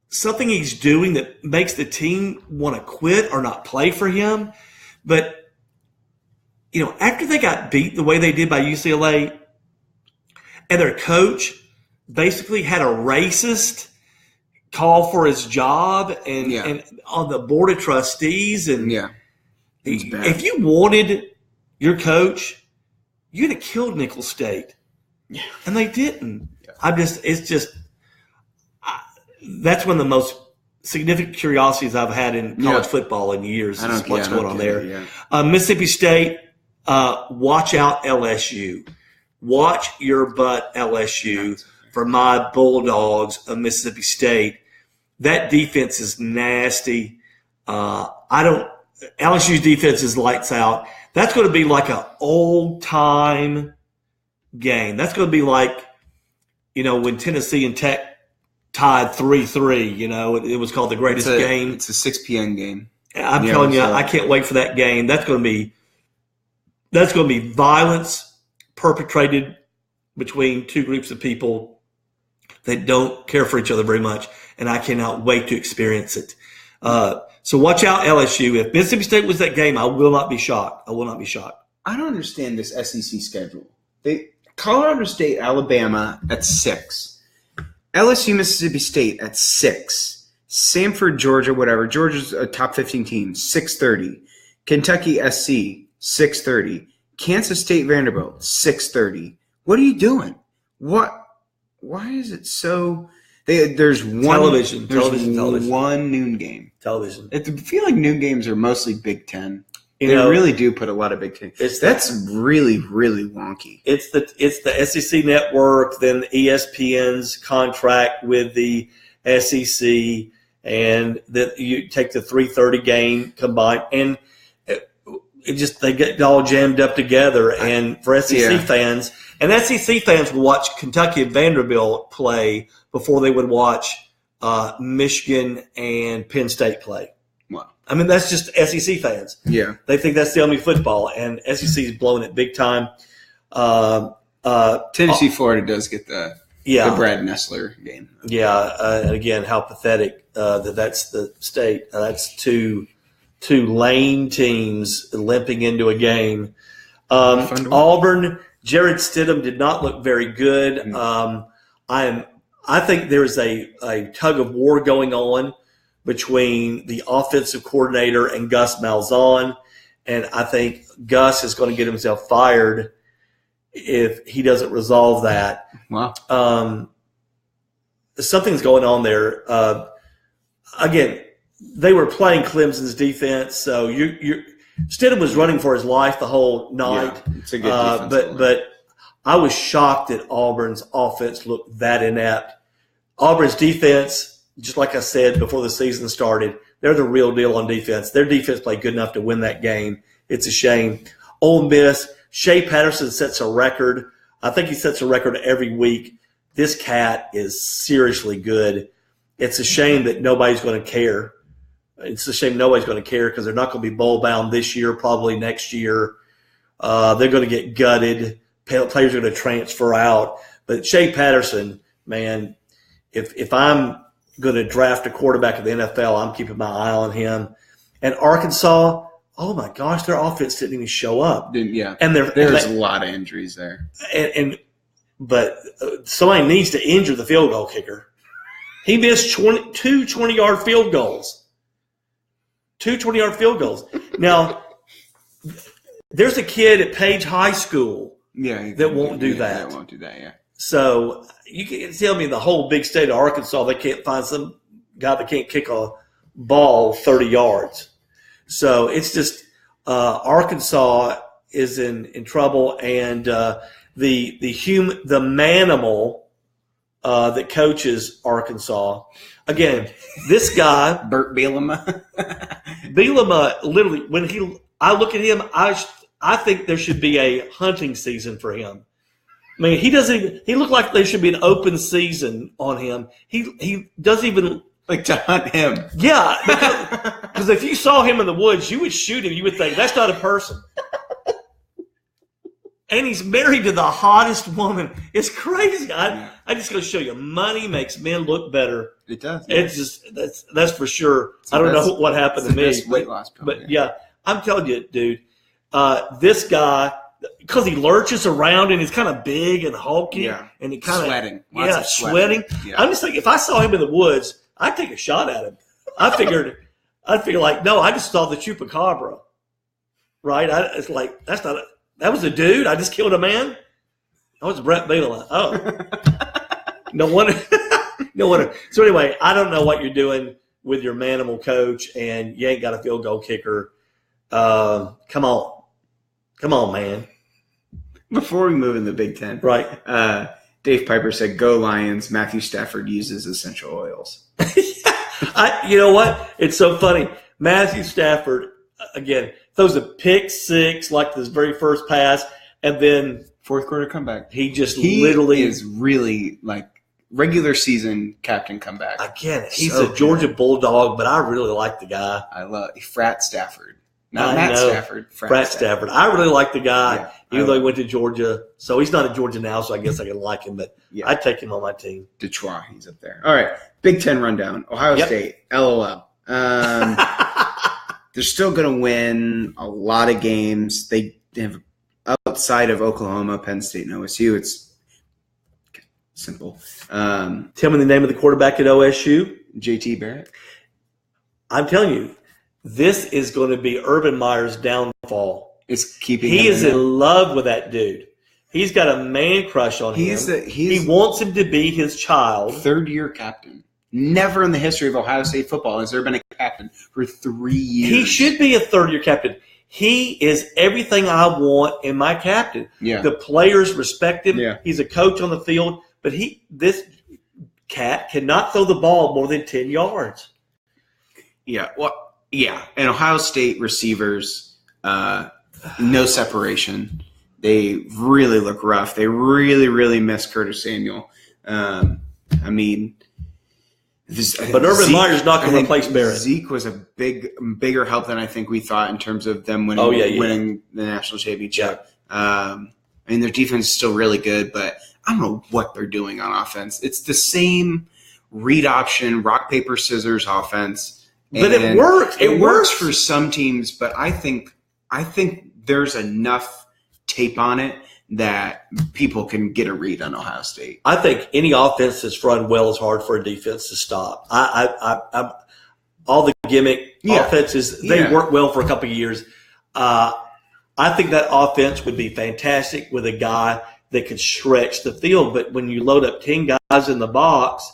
he's doing that makes the team want to quit or not play for him. But, after they got beat the way they did by UCLA, and their coach basically had a racist call for his job and on the board of trustees. And if you wanted your coach, you'd have killed Nicholls State. Yeah. And they didn't. Yeah. That's one of the most significant curiosities I've had in college football in years is what's going on there. Yeah. Mississippi State, watch out LSU. Watch your butt LSU for my Bulldogs of Mississippi State. That defense is nasty. LSU's defense is lights out. That's going to be like an old-time game. That's going to be like, when Tennessee and Tech tied 3-3, it was called the greatest game. It's a 6 p.m. game. I'm telling you, I can't wait for that game. That's going to be violence perpetrated between two groups of people that don't care for each other very much, and I cannot wait to experience it. So watch out, LSU. If Mississippi State was that game, I will not be shocked. I don't understand this SEC schedule. Colorado State, Alabama at 6. LSU, Mississippi State at 6. Samford, Georgia, whatever. Georgia's a top 15 team, 6:30. Kentucky SC, 6:30. Kansas State, Vanderbilt, 6:30. What are you doing? What? Why is it so? There's Television. one noon game. Television. I feel like noon games are mostly Big Ten. They really do put a lot of Big Ten. That's really, really wonky. It's the SEC network, then ESPN's contract with the SEC, and that you take the 3:30 game combined, and they get all jammed up together. And for SEC fans, and SEC fans would watch Kentucky and Vanderbilt play before they would watch Michigan and Penn State play. Wow. I mean, that's just SEC fans. Yeah. They think that's the only football, and SEC is blowing it big time. Tennessee, Florida does get the Brad Nessler game. Yeah, and again, how pathetic that's the state. That's two lame teams limping into a game. Auburn, Jared Stidham did not look very good. I think there's a tug of war going on between the offensive coordinator and Gus Malzahn, and I think Gus is going to get himself fired if he doesn't resolve that. Wow. Something's going on there. Again, they were playing Clemson's defense, so Stidham was running for his life the whole night. Yeah, it's a good defense. But I was shocked that Auburn's offense looked that inept. Auburn's defense, just like I said before the season started, they're the real deal on defense. Their defense played good enough to win that game. It's a shame. Ole Miss, Shea Patterson sets a record. I think he sets a record every week. This cat is seriously good. It's a shame that nobody's going to care. It's a shame nobody's going to care because they're not going to be bowl bound this year, probably next year. They're going to get gutted. Players are going to transfer out. But Shea Patterson, man, if I'm going to draft a quarterback of the NFL, I'm keeping my eye on him. And Arkansas, oh my gosh, their offense didn't even show up. Yeah, and there's a lot of injuries there. But somebody needs to injure the field goal kicker. He missed two 20-yard field goals. 2 20-yard field goals. Now, there's a kid at Page High School that won't do that. That won't do that, yeah. So you can tell me the whole big state of Arkansas, they can't find some guy that can't kick a ball 30 yards. So it's just Arkansas is in trouble, and the manimal that coaches Arkansas. Again, this guy Burt Bielema. Bielema, literally, when I look at him, I think there should be a hunting season for him. I mean, he looked like there should be an open season on him. He doesn't even like to hunt him. Yeah, because if you saw him in the woods, you would shoot him. You would think that's not a person. And he's married to the hottest woman. It's crazy. I just going to show you. Money makes men look better. It does. Yeah. It's just that's for sure. I don't know what happened to me. Weight loss pill, but yeah, I'm telling you, dude. This guy, because he lurches around and he's kind of big and hulky, and he kind of sweating. Yeah. I'm just thinking, if I saw him in the woods, I'd take a shot at him. I'd figure like, no, I just saw the chupacabra, right? It's like that was a dude. I just killed a man. That was Brett Bielema. Oh, no wonder. So anyway, I don't know what you're doing with your manimal coach, and you ain't got a field goal kicker. Come on, man. Before we move in the Big Ten, right? Dave Piper said, "Go Lions." Matthew Stafford uses essential oils. You know what? It's so funny. Matthew Stafford again throws a pick six like this very first pass, and then fourth quarter comeback. He literally is really like regular season captain comeback. Again, he's a Georgia Bulldog, but I really like the guy. I love Frat Stafford. Not Matt Stafford. Frat Stafford. I really like the guy, even though he went to Georgia. So he's not in Georgia now, so I guess I can like him. But I'd take him on my team. Detroit, he's up there. All right, Big Ten rundown. Ohio State, LOL. They're still going to win a lot of games. They have, outside of Oklahoma, Penn State, and OSU, it's simple. Tell me the name of the quarterback at OSU. JT Barrett. I'm telling you, this is going to be Urban Meyer's downfall. It's keeping. He is in love with that dude. He's got a man crush on him. He wants him to be his child. Third-year captain. Never in the history of Ohio State football has there been a captain for 3 years. He should be a third-year captain. He is everything I want in my captain. Yeah. The players respect him. Yeah. He's a coach on the field, but this cat cannot throw the ball more than 10 yards. Yeah, well, yeah. And Ohio State receivers, no separation. They really look rough. They really, really miss Curtis Samuel. I mean, but Urban Meyer's not going to replace Barrett. Zeke was a bigger help than I think we thought in terms of them winning the national championship. Yeah. I mean, their defense is still really good, but I don't know what they're doing on offense. It's the same read option, rock, paper, scissors offense. But it works. It works for some teams, but I think there's enough tape on it that people can get a read on Ohio State. I think any offense that's run well is hard for a defense to stop. I all the gimmick offenses, they work well for a couple of years. I think that offense would be fantastic with a guy that could stretch the field. But when you load up 10 guys in the box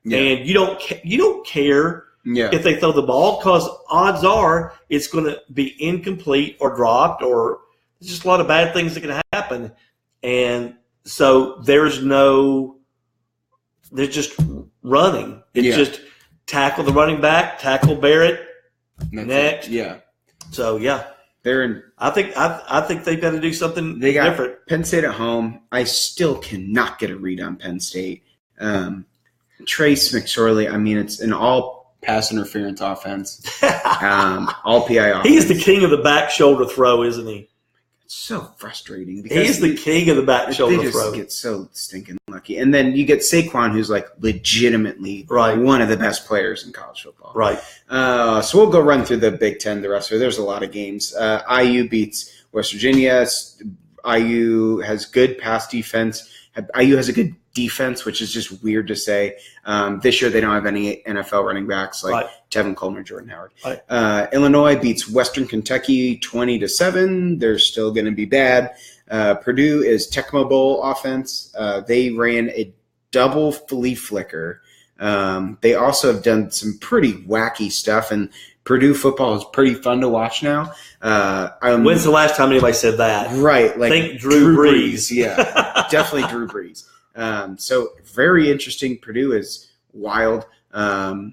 and you don't care if they throw the ball, because odds are it's going to be incomplete or dropped, or there's just a lot of bad things that can happen. And so they're just running. It's just tackle the running back, tackle Barrett, next. Yeah. So, they're in. I think they've got to do something different. Penn State at home. I still cannot get a read on Penn State. Trace McSorley, I mean, it's an all pass interference offense, all PI offense. He's the king of the back shoulder throw, isn't he? It's so frustrating. He's the king of the back shoulder throw. They just get so stinking lucky. And then you get Saquon, who's like legitimately one of the best players in college football. Right. So we'll go run through the Big Ten the rest of it. There's a lot of games. IU beats West Virginia. IU has good pass defense. IU has a good defense, which is just weird to say. This year they don't have any NFL running backs like Tevin Coleman, Jordan Howard. Right. Illinois beats Western Kentucky 20-7. They're still going to be bad. Purdue is Tecmo Bowl offense. They ran a double flea flicker. They also have done some pretty wacky stuff, and Purdue football is pretty fun to watch now. When's the last time anybody said that? Right. Like think Drew Brees. Yeah, definitely Drew Brees. So very interesting. Purdue is wild. I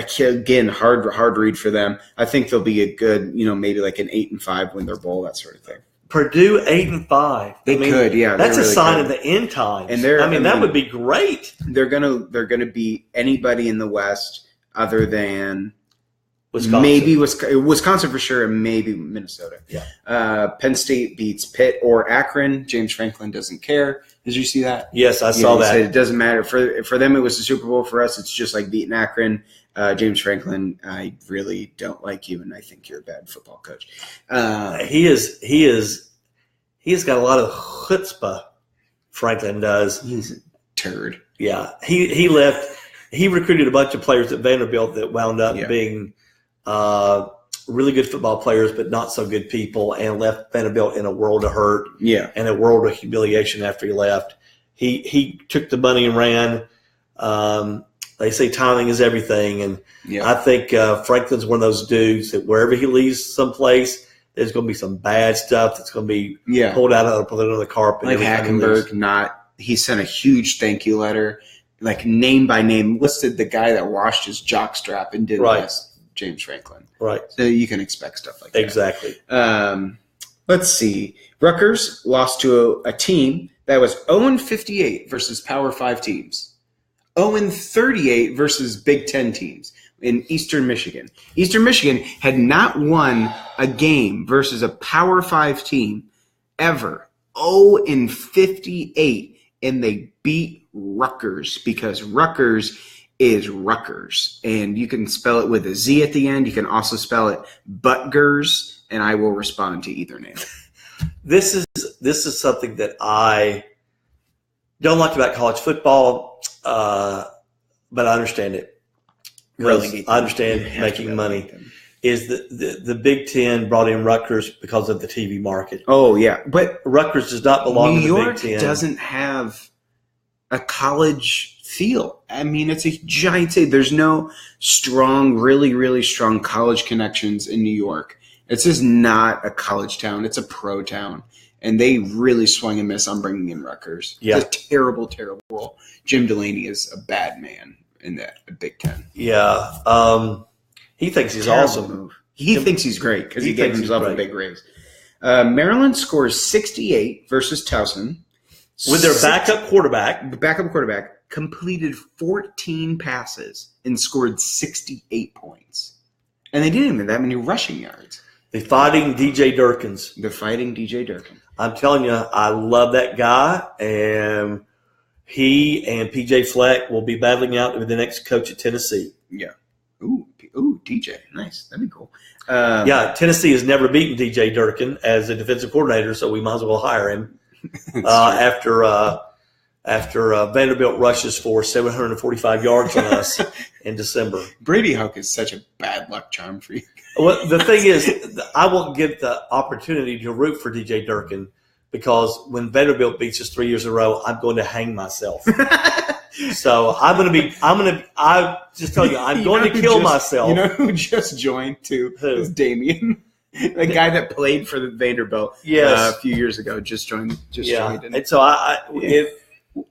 can't, again, hard read for them. I think they'll be a good, maybe like an 8-5 win their bowl, that sort of thing. Purdue 8-5. They could, yeah. That's a sign of the end times. And that would be great. They're gonna beat anybody in the West other than Wisconsin. Maybe Wisconsin for sure, and maybe Minnesota. Yeah. Penn State beats Pitt or Akron. James Franklin doesn't care. Did you see that? Yes, I saw that. It doesn't matter. For them, it was the Super Bowl. For us, it's just like beating Akron. James Franklin, I really don't like you, and I think you're a bad football coach. He has got a lot of chutzpah. Franklin does. He's a turd. Yeah, he left. He recruited a bunch of players at Vanderbilt that wound up being really good football players, but not so good people, and left Vanderbilt in a world of hurt and a world of humiliation after he left. He took the money and ran. They say timing is everything, and I think Franklin's one of those dudes that wherever he leaves someplace, there's going to be some bad stuff that's going to be pulled out of the carpet. Like Hackenberg, he sent a huge thank you letter, like name by name, listed the guy that washed his jockstrap and did this. James Franklin. Right. So you can expect stuff like that. Exactly. Let's see. Rutgers lost to a team that was 0-58 versus Power 5 teams. 0-38 versus Big Ten teams in Eastern Michigan. Eastern Michigan had not won a game versus a Power 5 team ever. 0-58, and they beat Rutgers because Rutgers is Rutgers. And you can spell it with a Z at the end. You can also spell it Butgers, and I will respond to either name. This is something that I don't like about college football, but I understand it. Really? I understand making money. Is the Big Ten brought in Rutgers because of the TV market? Oh, yeah. But Rutgers does not belong New to the York Big Ten. doesn't have a college feel. I mean, it's a giant state. There's no strong, really, really strong college connections in New York. It's just not a college town. It's a pro town. And they really swung and missed on bringing in Rutgers. Yeah. It's a terrible, terrible role. Jim Delaney is a bad man in that Big Ten. Yeah. He thinks he's Terrible awesome. move. He thinks he's great because he gave thinks he's himself a great. big raise. Maryland scores 68 versus Towson. With their backup quarterback. The backup quarterback completed 14 passes and scored 68 points. And they didn't even have that many rushing yards. The Fighting DJ Durkins. The Fighting DJ Durkin. I'm telling you, I love that guy, and he and PJ Fleck will be battling out to be the next coach at Tennessee. Yeah. Ooh, DJ. Nice. That'd be cool. Yeah, Tennessee has never beaten DJ Durkin as a defensive coordinator, so we might as well hire him after Vanderbilt rushes for 745 yards on us in December. Brady Hoke is such a bad luck charm for you. Well, the thing is, I won't get the opportunity to root for DJ Durkin because when Vanderbilt beats us 3 years in a row, I'm going to hang myself. So I just tell you, I'm going to kill myself. You know who just joined too? Who? Is Damien. The guy that played for the Vanderbilt Yes. a few years ago just joined. Yeah, Joined. and so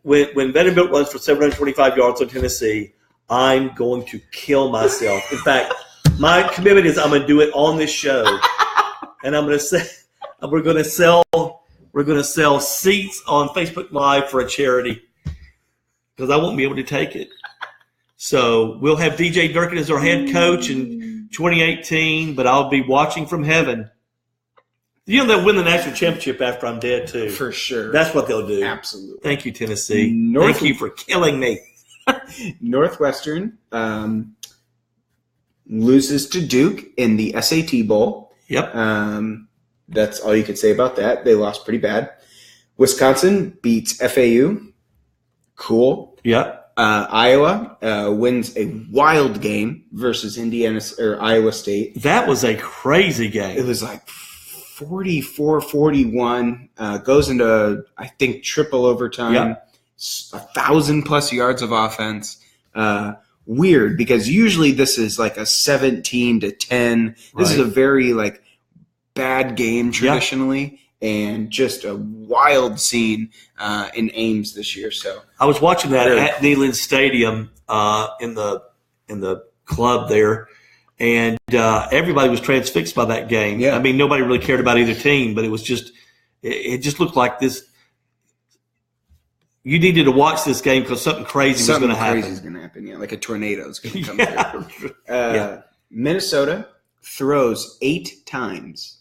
when Vanderbilt runs for 725 yards on Tennessee, I'm going to kill myself. In fact, my commitment is I'm going to do it on this show, and I'm going to say we're going to sell seats on Facebook Live for a charity because I won't be able to take it. So we'll have DJ Durkin as our head coach in 2018, but I'll be watching from heaven. You know they'll win the national championship after I'm dead too. For sure. That's what they'll do. Absolutely. Thank you, Tennessee. Thank you for killing me. Northwestern loses to Duke in the SAT Bowl. Yep. That's all you could say about that. They lost pretty bad. Wisconsin beats FAU. Cool. Yep. Iowa wins a wild game versus Iowa State. That was a crazy It game. was like 44-41. Goes into, I think, triple overtime. Yep. 1,000+ yards of offense. Weird because usually this is like a 17-10. This is a very like bad game traditionally, and just a wild scene in Ames this year. So I was watching that Very at Neyland Stadium in the club there, and everybody was transfixed by that game. Yeah. I mean, nobody really cared about either team, but it was just it just looked like this. You needed to watch this game because something crazy was going to happen. Crazy is going to happen. Yeah, like a tornado is going to come Yeah. through. Minnesota throws 8 times.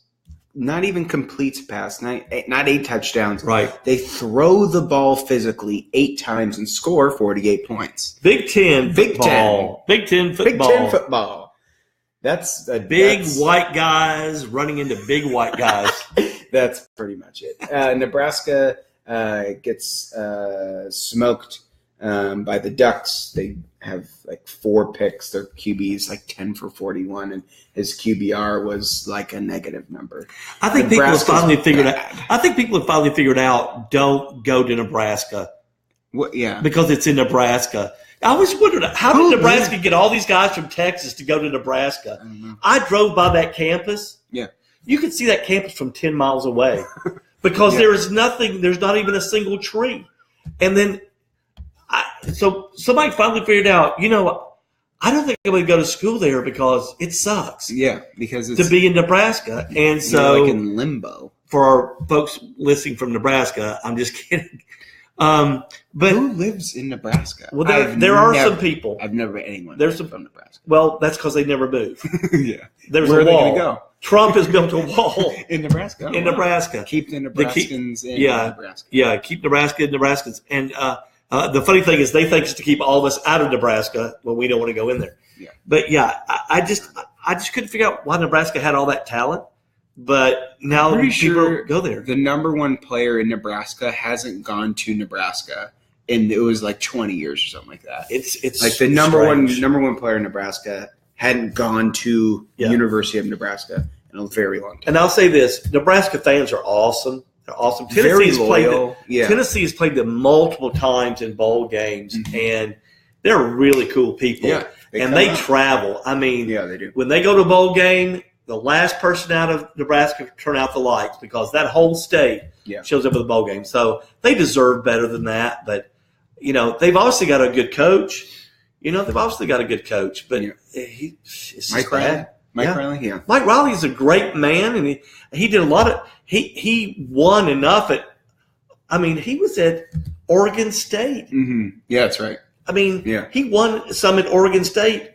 Not even completes a pass. Not 8 touchdowns. Right. They throw the ball physically 8 times and score 48 points. Big Ten football. Big Ten football. Big Ten football. That's White guys running into big white guys. That's pretty much it. Nebraska gets smoked by the Ducks. They have like 4 picks. Their QB's like 10 for 41, and his QBR was like a negative number. I think people have finally figured out. bad. I think people have finally figured out. Don't go to Nebraska Yeah. because it's in Nebraska. I always wondered how did Nebraska get all these guys from Texas to go to Nebraska? I don't know. I drove by that campus. Yeah. You could see that campus from 10 miles away because Yeah. there is nothing. There's not even a single tree. And then, so somebody finally figured out. You know, I don't think I'm going to go to school there because it sucks Yeah, because it's to be in Nebraska. And so, like in limbo. for our folks listening from Nebraska, I'm just kidding. But Who lives in Nebraska? well, I've there are never- some people. I've never met anyone. There's some- from Nebraska. Well, that's because they never move. Yeah. There's Where a are they wall. going to go? Trump has built a wall In Nebraska. Oh, in wow. Nebraska. Keep the keep- Nebraskans in yeah. Nebraska. Yeah, keep Nebraskans. And The funny thing is they think it's to keep all of us out of Nebraska when we don't want to go in there. Yeah. But yeah, I just couldn't figure out why Nebraska had all that talent. But now Pretty people sure go there. The number one player in Nebraska hasn't gone to Nebraska, and it was like 20 years or something like that. It's like the number strange. one player in Nebraska hadn't gone to University of Nebraska in a very long time. And I'll say this: Nebraska fans are awesome. They're awesome. Very loyal. Tennessee has played them multiple times in bowl games, and they're really cool people. Yeah, they travel. I mean, yeah, they do. When they go to a bowl game, the last person out of Nebraska to turn out the lights because that whole state shows up at the bowl game. So they deserve better than that. But, they've obviously got a good coach. But it's Mike Riley. Mike Riley, yeah. Mike Riley is a great man, and he did a lot of – he won enough at – he was at Oregon State. Mm-hmm. Yeah, that's right. He won some at Oregon State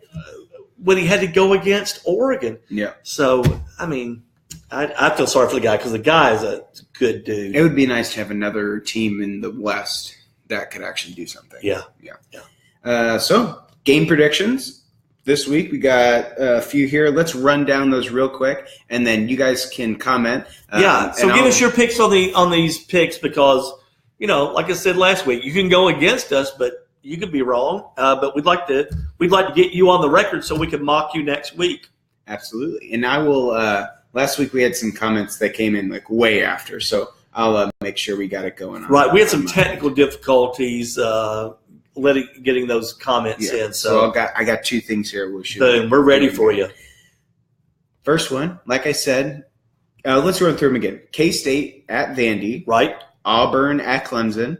when he had to go against Oregon. Yeah. So, I feel sorry for the guy because the guy is a good dude. It would be nice to have another team in the West that could actually do something. Yeah. So, game predictions. This week we got a few here. Let's run down those real quick, and then you guys can comment. So give us your picks on these picks because, like I said last week, you can go against us, but you could be wrong, but we'd like to get you on the record so we can mock you next week. Absolutely, and I will. Last week we had some comments that came in like way after, so I'll make sure we got it going on. Right, we had some technical difficulties getting those comments in. So I got two things here. We're ready for you. First one, like I said, let's run through them again. K-State at Vandy, right? Auburn at Clemson.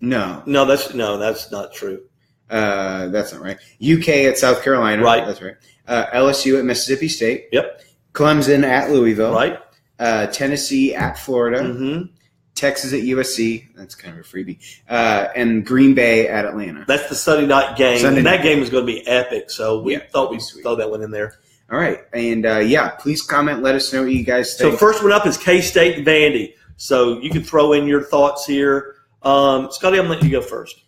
No, that's not true. That's not right. UK at South Carolina. Right. That's right. LSU at Mississippi State. Yep. Clemson at Louisville. Right. Tennessee at Florida. Mm-hmm. Texas at USC. That's kind of a freebie. And Green Bay at Atlanta. That's the Sunday night game. That game is going to be epic. So we thought we'd throw that one in there. All right. And, please comment. Let us know what you guys think. So first one up is K-State and Vandy. So you can throw in your thoughts here. Scotty, I'm letting you go first.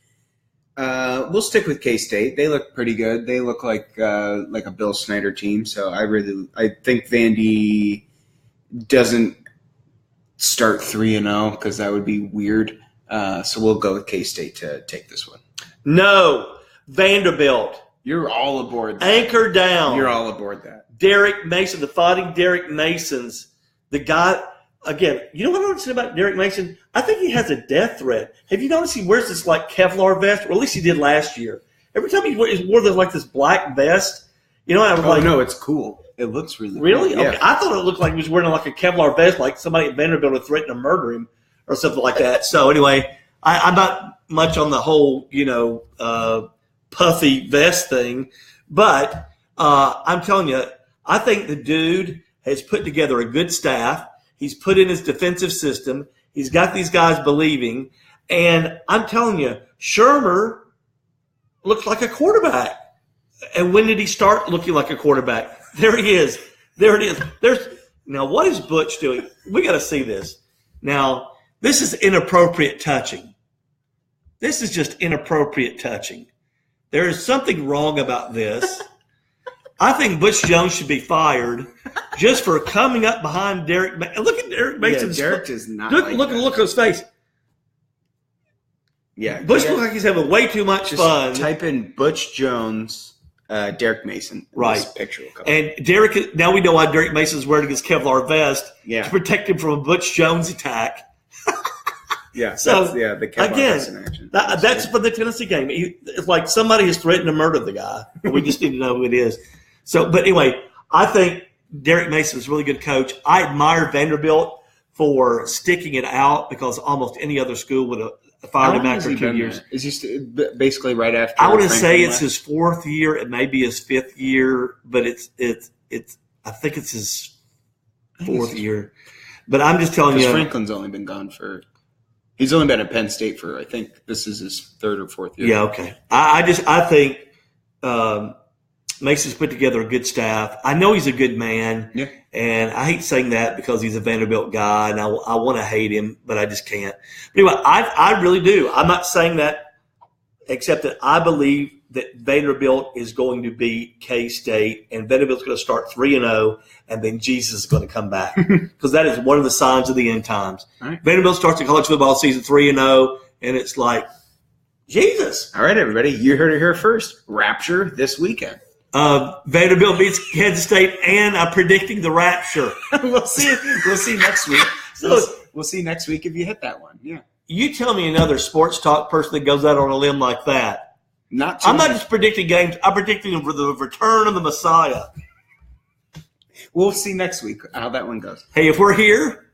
We'll stick with K-State. They look pretty good. They look like a Bill Snyder team. So I think Vandy doesn't start 3-0 because that would be weird. So we'll go with K-State to take this one. No, Vanderbilt. You're all aboard that. Anchor down. You're all aboard that. Derek Mason, the Fighting Derek Masons, the guy. Again, you know what I noticed about Derek Mason? I think he has a death threat. Have you noticed he wears this like Kevlar vest? Or at least he did last year. Every time he wore this black vest, I was no, it's cool. It looks really cool. Really? Yeah. Okay. I thought it looked like he was wearing like a Kevlar vest, like somebody at Vanderbilt had threatened to murder him or something like that. So anyway, I'm not much on the whole, puffy vest thing, but I'm telling you, I think the dude has put together a good staff. He's put in his defensive system. He's got these guys believing. And I'm telling you, Shermer looks like a quarterback. And when did he start looking like a quarterback? There he is. There it is. Now, what is Butch doing? We got to see this. Now, this is inappropriate touching. This is just inappropriate touching. There is something wrong about this. I think Butch Jones should be fired just for coming up behind Derek. Look at Derek Mason's. Yeah, Derek does not. Look at his face. Yeah, Butch looks like he's having way too much fun. Type in Butch Jones, Derek Mason. Right. Picture will come. And Derek. Now we know why Derek Mason's wearing his Kevlar vest to protect him from a Butch Jones attack. Yeah. So the Kevlar vest in action. That's for the Tennessee game. It's like somebody has threatened to murder the guy. We just need to know who it is. So, but anyway, I think Derek Mason is a really good coach. I admire Vanderbilt for sticking it out because almost any other school would have fired him after 2 years. Is he basically right after? I want to say it's his fourth year. It may be his fifth year, but it's. I think it's his fourth year. But I'm just telling you, Franklin's only been gone for. He's only been at Penn State for I think this is his third or fourth year. Yeah. Okay. I think. Mason's put together a good staff. I know he's a good man. Yeah. And I hate saying that because he's a Vanderbilt guy, and I want to hate him, but I just can't. But anyway, I really do. I'm not saying that, except that I believe that Vanderbilt is going to beat K-State, and Vanderbilt's going to start 3-0, and then Jesus is going to come back. Because that is one of the signs of the end times. Right. Vanderbilt starts the college football season 3-0, and it's like, Jesus. All right, everybody. You heard it here first. Rapture this weekend. Vanderbilt beats Kansas State, and I'm predicting the rapture. We'll see. We'll see next week. We'll see next week if you hit that one. Yeah. You tell me another sports talk person that goes out on a limb like that. I'm not just predicting games. I'm predicting the return of the Messiah. We'll see next week how that one goes. Hey, if we're here,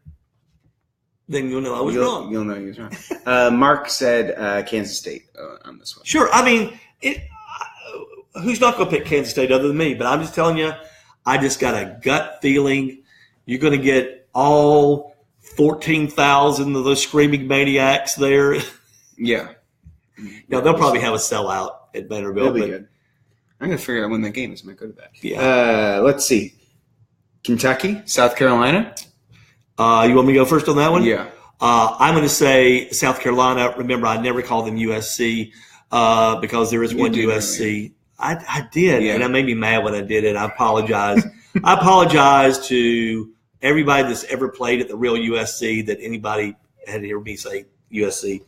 then you'll know I was wrong. You'll know you was wrong. Mark said Kansas State on this one. Sure. I mean, who's not going to pick Kansas State other than me? But I'm just telling you, I just got a gut feeling you're going to get all 14,000 of those screaming maniacs there. Yeah. Now, they'll probably have a sellout at Vanderbilt. That'll be good. I'm going to figure out when that game is. I might go to that. Yeah. Let's see. Kentucky, South Carolina. You want me to go first on that one? Yeah. I'm going to say South Carolina. Remember, I never called them USC because there is one USC. Really. I did, and that made me mad when I did it. I apologize. I apologize to everybody that's ever played at the real USC that anybody had to hear me say USC.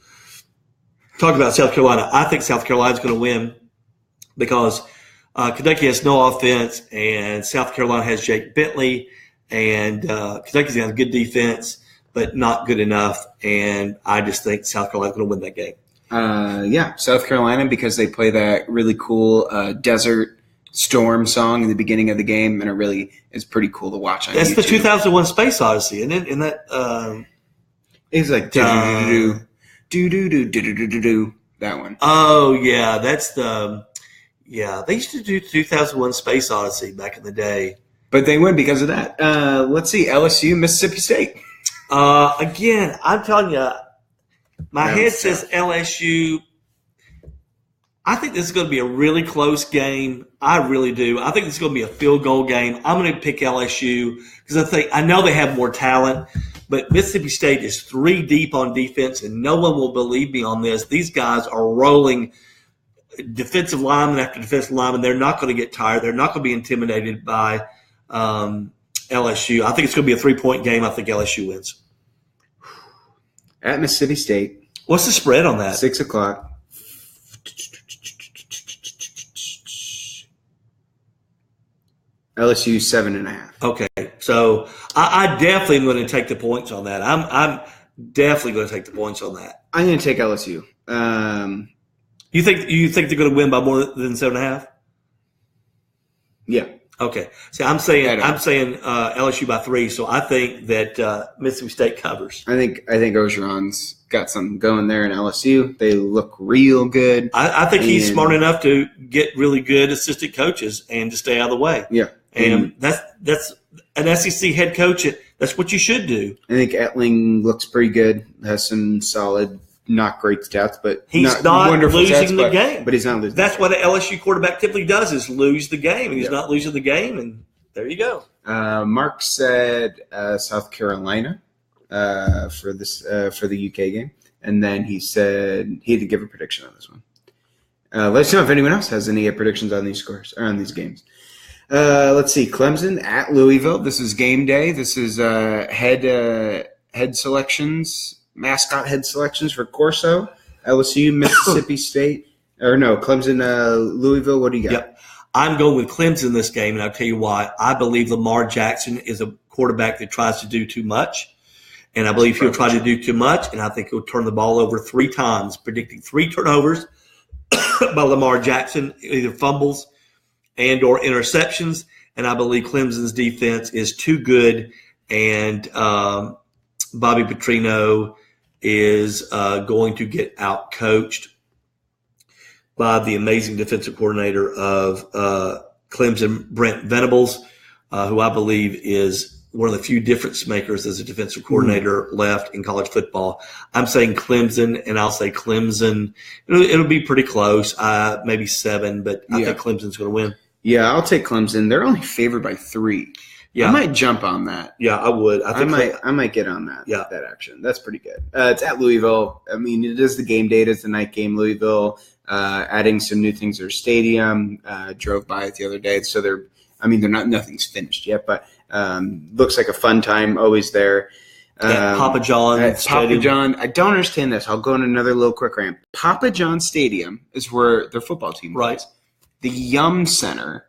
Talk about South Carolina. I think South Carolina's going to win because Kentucky has no offense, and South Carolina has Jake Bentley, and Kentucky's got a good defense, but not good enough. And I just think South Carolina's going to win that game. South Carolina, because they play that really cool Desert Storm song in the beginning of the game, and it really is pretty cool to watch on That's YouTube. the 2001 Space Odyssey, isn't it? And that it's like do that one. Oh yeah, that's the they used to do 2001 Space Odyssey back in the day, but they win because of that. Let's see, LSU, Mississippi State. Again, I'm telling you, my head says LSU. I think this is going to be a really close game. I really do. I think this is going to be a field goal game. I'm going to pick LSU because I know they have more talent, but Mississippi State is 3 deep on defense, and no one will believe me on this. These guys are rolling defensive lineman after defensive lineman. They're not going to get tired. They're not going to be intimidated by LSU. I think it's going to be a 3-point game. I think LSU wins. At Mississippi State. What's the spread on that? 6 o'clock. LSU 7.5. Okay, so I definitely am going to take the points on that. I'm definitely going to take the points on that. I'm going to take LSU. You think they're going to win by more than 7.5? Yeah. Okay. See, I'm saying LSU by 3. So I think that Mississippi State covers. I think Orgeron's got something going there in LSU. They look real good. I think he's smart enough to get really good assistant coaches and to stay out of the way. Yeah. And that's an SEC head coach. That's what you should do. I think Etling looks pretty good. Has some solid, not great stats, but he's not losing stats, the game. But he's not losing. That's what an LSU quarterback typically does: is lose the game, and he's not losing the game. And there you go. Mark said South Carolina for the UK game, and then he said he had to give a prediction on this one. Let us know if anyone else has any predictions on these scores or on these games. Let's see, Clemson at Louisville. This is game day. This is head selections, mascot head selections for Corso. LSU, Mississippi State, or no, Clemson, Louisville. What do you got? Yep. I'm going with Clemson this game, and I'll tell you why. I believe Lamar Jackson is a quarterback that tries to do too much, and I believe he'll try to do too much, and I think he'll turn the ball over 3 times, predicting 3 turnovers by Lamar Jackson, either fumbles and or interceptions, and I believe Clemson's defense is too good, and Bobby Petrino is going to get out-coached by the amazing defensive coordinator of Clemson, Brent Venables, who I believe is one of the few difference makers as a defensive coordinator left in college football. I'm saying Clemson, and I'll say Clemson. It'll be pretty close, maybe 7, but I think Clemson's going to win. Yeah, I'll take Clemson. They're only favored by 3. Yeah. I might jump on that. Yeah, I would. I might get on that. Yeah. That action. That's pretty good. It's at Louisville. I mean, it is the game date. It's the night game. Louisville adding some new things to their stadium. Drove by it the other day, so nothing's finished yet, but looks like a fun time. Always there. Papa John Papa John. I don't understand this. I'll go on another little quick rant. Papa John Stadium is where their football team plays. The Yum Center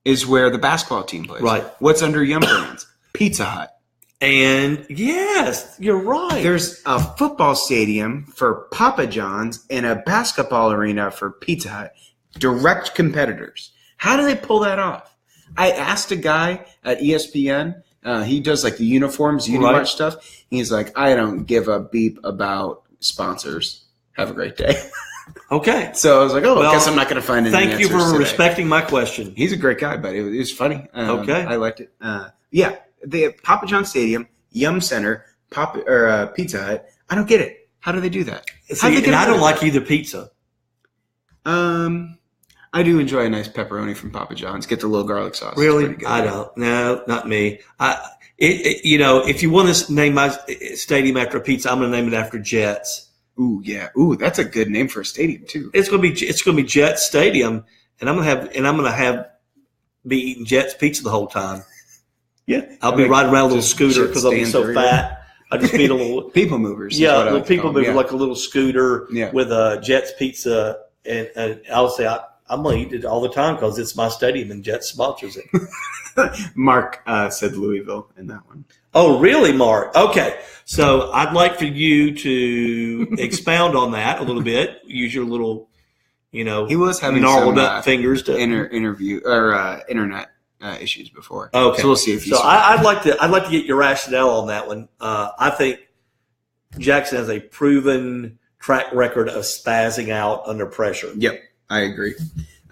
is where the basketball team plays. Right. What's under Yum Brands? Pizza Hut. And yes, you're right. There's a football stadium for Papa John's and a basketball arena for Pizza Hut. Direct competitors. How do they pull that off? I asked a guy at ESPN. He does like the uniforms, Unimarch stuff. He's like, I don't give a beep about sponsors. Have a great day. Okay. So I was like, I guess I'm not going to find any Thank you for today. respecting my question. He's a great guy, but it was funny. Okay. I liked it. They have Papa John Stadium, Yum Center, Pizza Hut. I don't get it. How do they do that? See, and I don't like either pizza. I do enjoy a nice pepperoni from Papa John's. Get the little garlic sauce. Really? I don't. No, not me. If you want to name my stadium after a pizza, I'm going to name it after Jets. Ooh, yeah. Ooh, that's a good name for a stadium too. It's going to be Jets Stadium, and I'm going to be eating Jets pizza the whole time. Yeah, I'll be riding around a little scooter because I'll be so fat. I just need a little people movers. Yeah, little people mover, like a little scooter with a Jets pizza, and I'll say I'm going to eat it all the time because it's my stadium and Jets sponsors it. Mark said Louisville in that one. Oh, really, Mark? Okay. So I'd like for you to expound on that a little bit. Use your little, he was having gnarled some, up fingers to interview or internet issues before. Okay. So we'll see if you. So I'd like to get your rationale on that one. I think Jackson has a proven track record of spazzing out under pressure. Yep, I agree.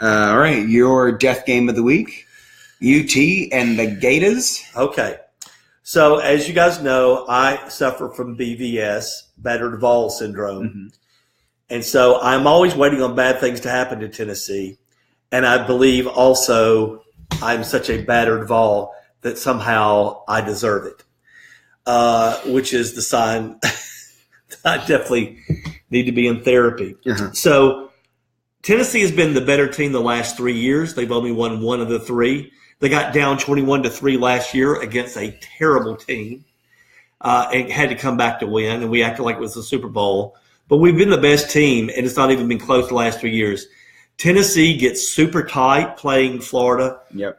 All right, your death game of the week, UT and the Gators. Okay. So as you guys know, I suffer from BVS, battered Vol syndrome. Mm-hmm. And so I'm always waiting on bad things to happen to Tennessee. And I believe also I'm such a battered Vol that somehow I deserve it, which is the sign I definitely need to be in therapy. Uh-huh. So Tennessee has been the better team the last 3 years. They've only won one of the 3. They got down 21-3 last year against a terrible team and had to come back to win, and we acted like it was the Super Bowl. But we've been the best team, and it's not even been close the last 3 years. Tennessee gets super tight playing Florida. Yep.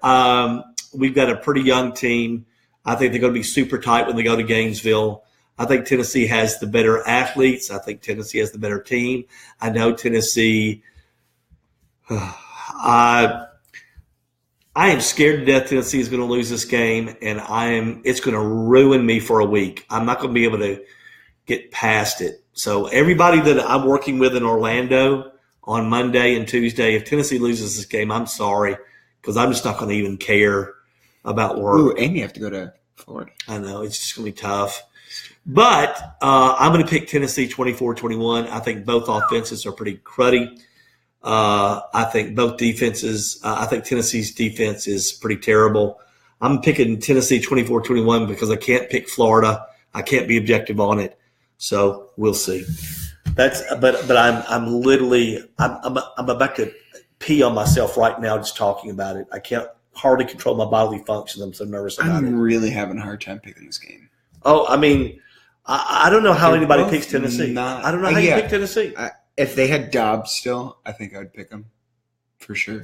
We've got a pretty young team. I think they're going to be super tight when they go to Gainesville. I think Tennessee has the better athletes. I think Tennessee has the better team. I know Tennessee I am scared to death Tennessee is going to lose this game, and it's going to ruin me for a week. I'm not going to be able to get past it. So everybody that I'm working with in Orlando on Monday and Tuesday, if Tennessee loses this game, I'm sorry, because I'm just not going to even care about work. Ooh, and you have to go to Florida. I know. It's just going to be tough. But I'm going to pick Tennessee 24-21. I think both offenses are pretty cruddy. I think both defenses, I think Tennessee's defense is pretty terrible. I'm picking Tennessee 24-21 because I can't pick Florida. I can't be objective on it. So we'll see. But I'm literally I'm about to pee on myself right now just talking about it. I can't hardly control my bodily functions. I'm so nervous about it. I'm really having a hard time picking this game. Oh, I mean, I don't know how anybody picks Tennessee. I don't know how you pick Tennessee. If they had Dobbs still, I think I would pick him for sure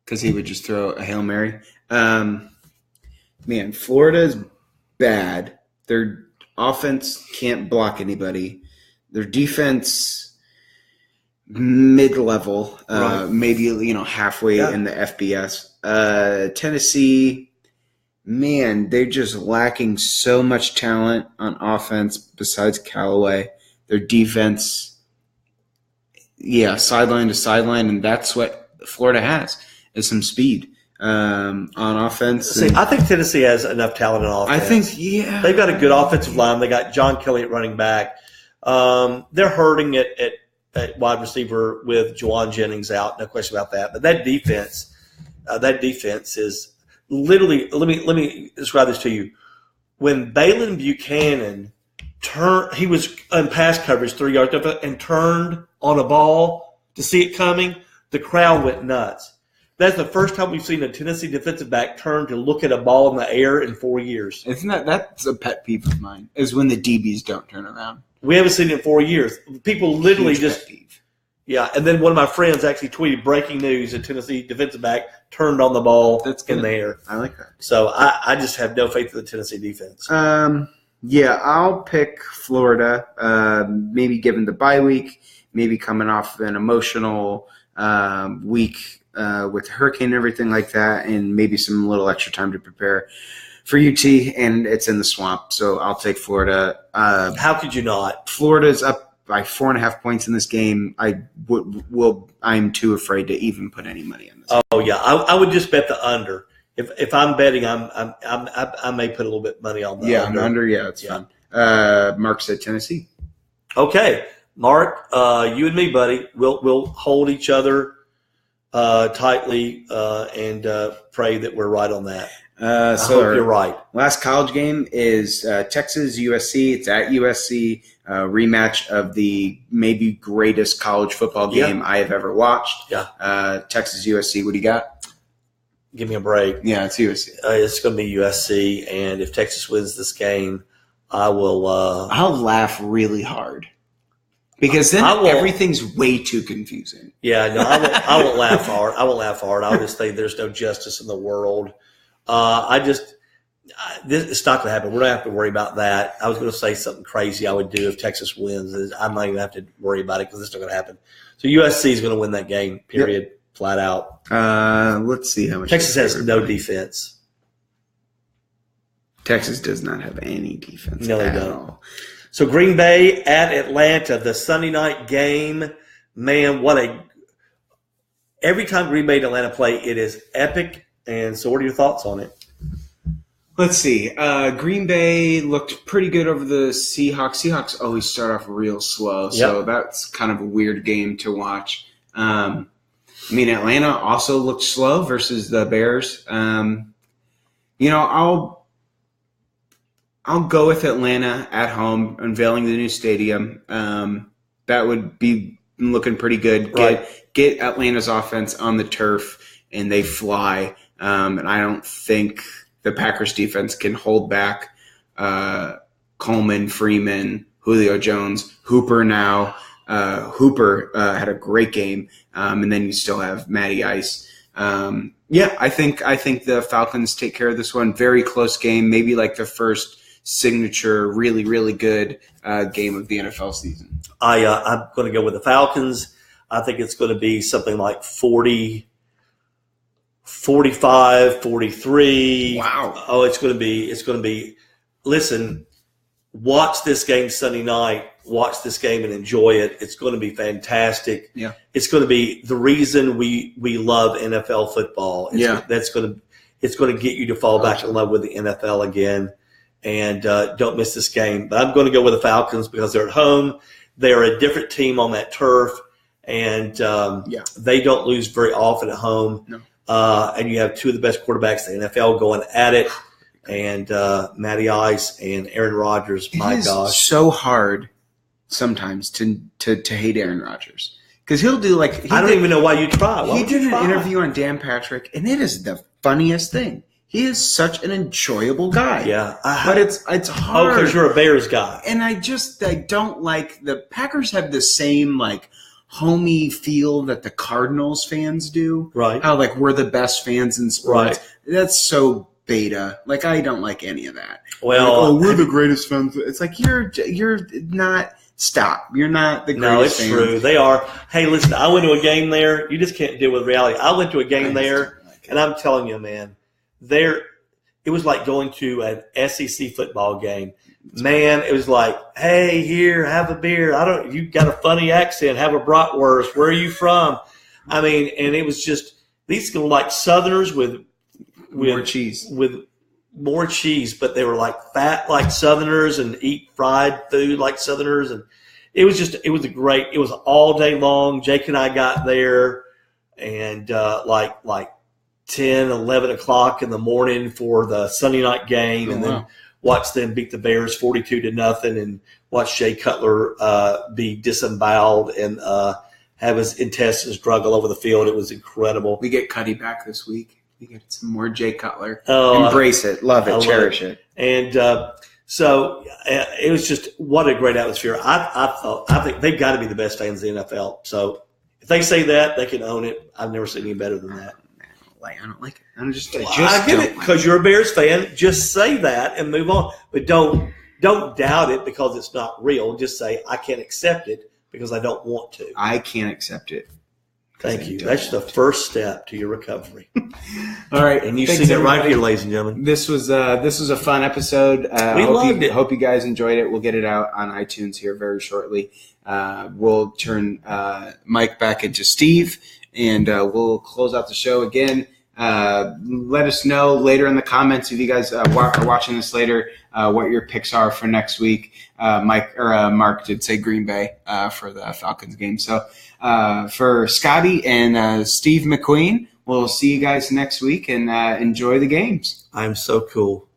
because he would just throw a Hail Mary. Man, Florida's bad. Their offense can't block anybody. Their defense, mid-level, right. Maybe halfway in the FBS. Tennessee, man, they're just lacking so much talent on offense besides Callaway. Their defense, sideline to sideline, and that's what Florida has is some speed on offense. See, I think Tennessee has enough talent on offense. I think, they've got a good offensive line. They got John Kelly at running back. They're hurting at wide receiver with Juwan Jennings out, no question about that. But that defense, that defense is literally. Let me describe this to you. When Balin Buchanan he was in pass coverage 3 yards and turned on a ball to see it coming, the crowd went nuts. That's the first time we've seen a Tennessee defensive back turn to look at a ball in the air in 4 years. Isn't that's a pet peeve of mine, is when the DBs don't turn around. We haven't seen it in 4 years. People literally Huge just pet peeve. Yeah, and then one of my friends actually tweeted breaking news: a Tennessee defensive back turned on the ball in the air. I like that. So I just have no faith in the Tennessee defense. Yeah, I'll pick Florida. Maybe given the bye week, maybe coming off an emotional week with the hurricane and everything like that, and maybe some little extra time to prepare for UT, and it's in the swamp. So I'll take Florida. How could you not? Florida's up by 4.5 points in this game. I'm too afraid to even put any money on this. Oh yeah, I would just bet the under. If I'm betting, I may put a little bit of money on the under. Yeah, the under. Yeah, it's fun. Mark said Tennessee. Okay, Mark, you and me, buddy, we'll hold each other tightly and pray that we're right on that. I hope you're right. Last college game is Texas USC. It's at USC. Rematch of the maybe greatest college football game I have ever watched. Yeah. Texas USC. What do you got? Give me a break. Yeah, it's USC. It's going to be USC, and if Texas wins this game, I will. I'll laugh really hard because then everything's way too confusing. Yeah, no, I won't laugh hard. I won't laugh hard. I'll just say there's no justice in the world. It's not going to happen. We're not going to have to worry about that. I was going to say something crazy I would do if Texas wins. I'm not even going to have to worry about it because it's not going to happen. So USC is going to win that game, period, flat out. Let's see how much. Texas has no defense. Texas does not have any defense. No, they don't. All. So Green Bay at Atlanta, the Sunday night game. Man, every time Green Bay and Atlanta play, it is epic. And so what are your thoughts on it? Let's see. Green Bay looked pretty good over the Seahawks. Seahawks always start off real slow, so that's kind of a weird game to watch. Atlanta also looked slow versus the Bears. I'll go with Atlanta at home, unveiling the new stadium. That would be looking pretty good. Right. Get Atlanta's offense on the turf, and they fly. And I don't think the Packers defense can hold back Coleman, Freeman, Julio Jones, Hooper now. Hooper had a great game, and then you still have Matty Ice. I think the Falcons take care of this one. Very close game, maybe like the first signature, really, really good game of the NFL season. I'm going to go with the Falcons. I think it's going to be something like 40. 45, 43. Wow. Oh, it's going to be, listen, watch this game Sunday night, watch this game and enjoy it. It's going to be fantastic. Yeah. It's going to be the reason we love NFL football. It's going to get you to fall back in love with the NFL again. And don't miss this game. But I'm going to go with the Falcons because they're at home. They're a different team on that turf. And they don't lose very often at home. No. And you have two of the best quarterbacks in the NFL going at it, and Matty Ice and Aaron Rodgers. My gosh, so hard sometimes to hate Aaron Rodgers because he'll do I don't even know why you try. He did an interview on Dan Patrick, and it is the funniest thing. He is such an enjoyable guy. Yeah, but it's hard. Oh, because you're a Bears guy, and I don't like the Packers have the same homey feel that the Cardinals fans do. Right. How we're the best fans in sports. Right. That's so beta. I don't like any of that. Well, we're the greatest fans. It's you're not. Stop. You're not the greatest. No, it's fans. true. They are. Hey, listen, I went to a game there. You just can't deal with reality. I went to a game there, and I'm telling you, man, it was like going to an SEC football game. Man, it was like, hey, here, have a beer. You got a funny accent. Have a bratwurst. Where are you from? I mean, and it was just, these were like Southerners with more cheese. With more cheese, but they were fat like Southerners and eat fried food like Southerners. And it was it was all day long. Jake and I got there and 10, 11 o'clock in the morning for the Sunday night game, and then watch them beat the Bears 42-0, and watch Jay Cutler be disemboweled and have his intestines drug all over the field. It was incredible. We get Cuddy back this week. We get some more Jay Cutler. Oh, embrace it, love it, cherish it. And so it was just what a great atmosphere. I think they've got to be the best fans in the NFL. So if they say that, they can own it. I've never seen any better than that. I don't like it. I just I get it because you're a Bears fan. Just say that and move on, but don't doubt it because it's not real. Just say I can't accept it because I don't want to. I can't accept it. Thank you. That's the first step to your recovery. All right, and you've seen it right here, ladies and gentlemen. This was a fun episode. We loved it. Hope you guys enjoyed it. We'll get it out on iTunes here very shortly. We'll turn Mike back into Steve, and we'll close out the show again. Let us know later in the comments if you guys are watching this later what your picks are for next week. Mark did say Green Bay for the Falcons game. So for Scotty and Steve McQueen, we'll see you guys next week and enjoy the games. I'm so cool.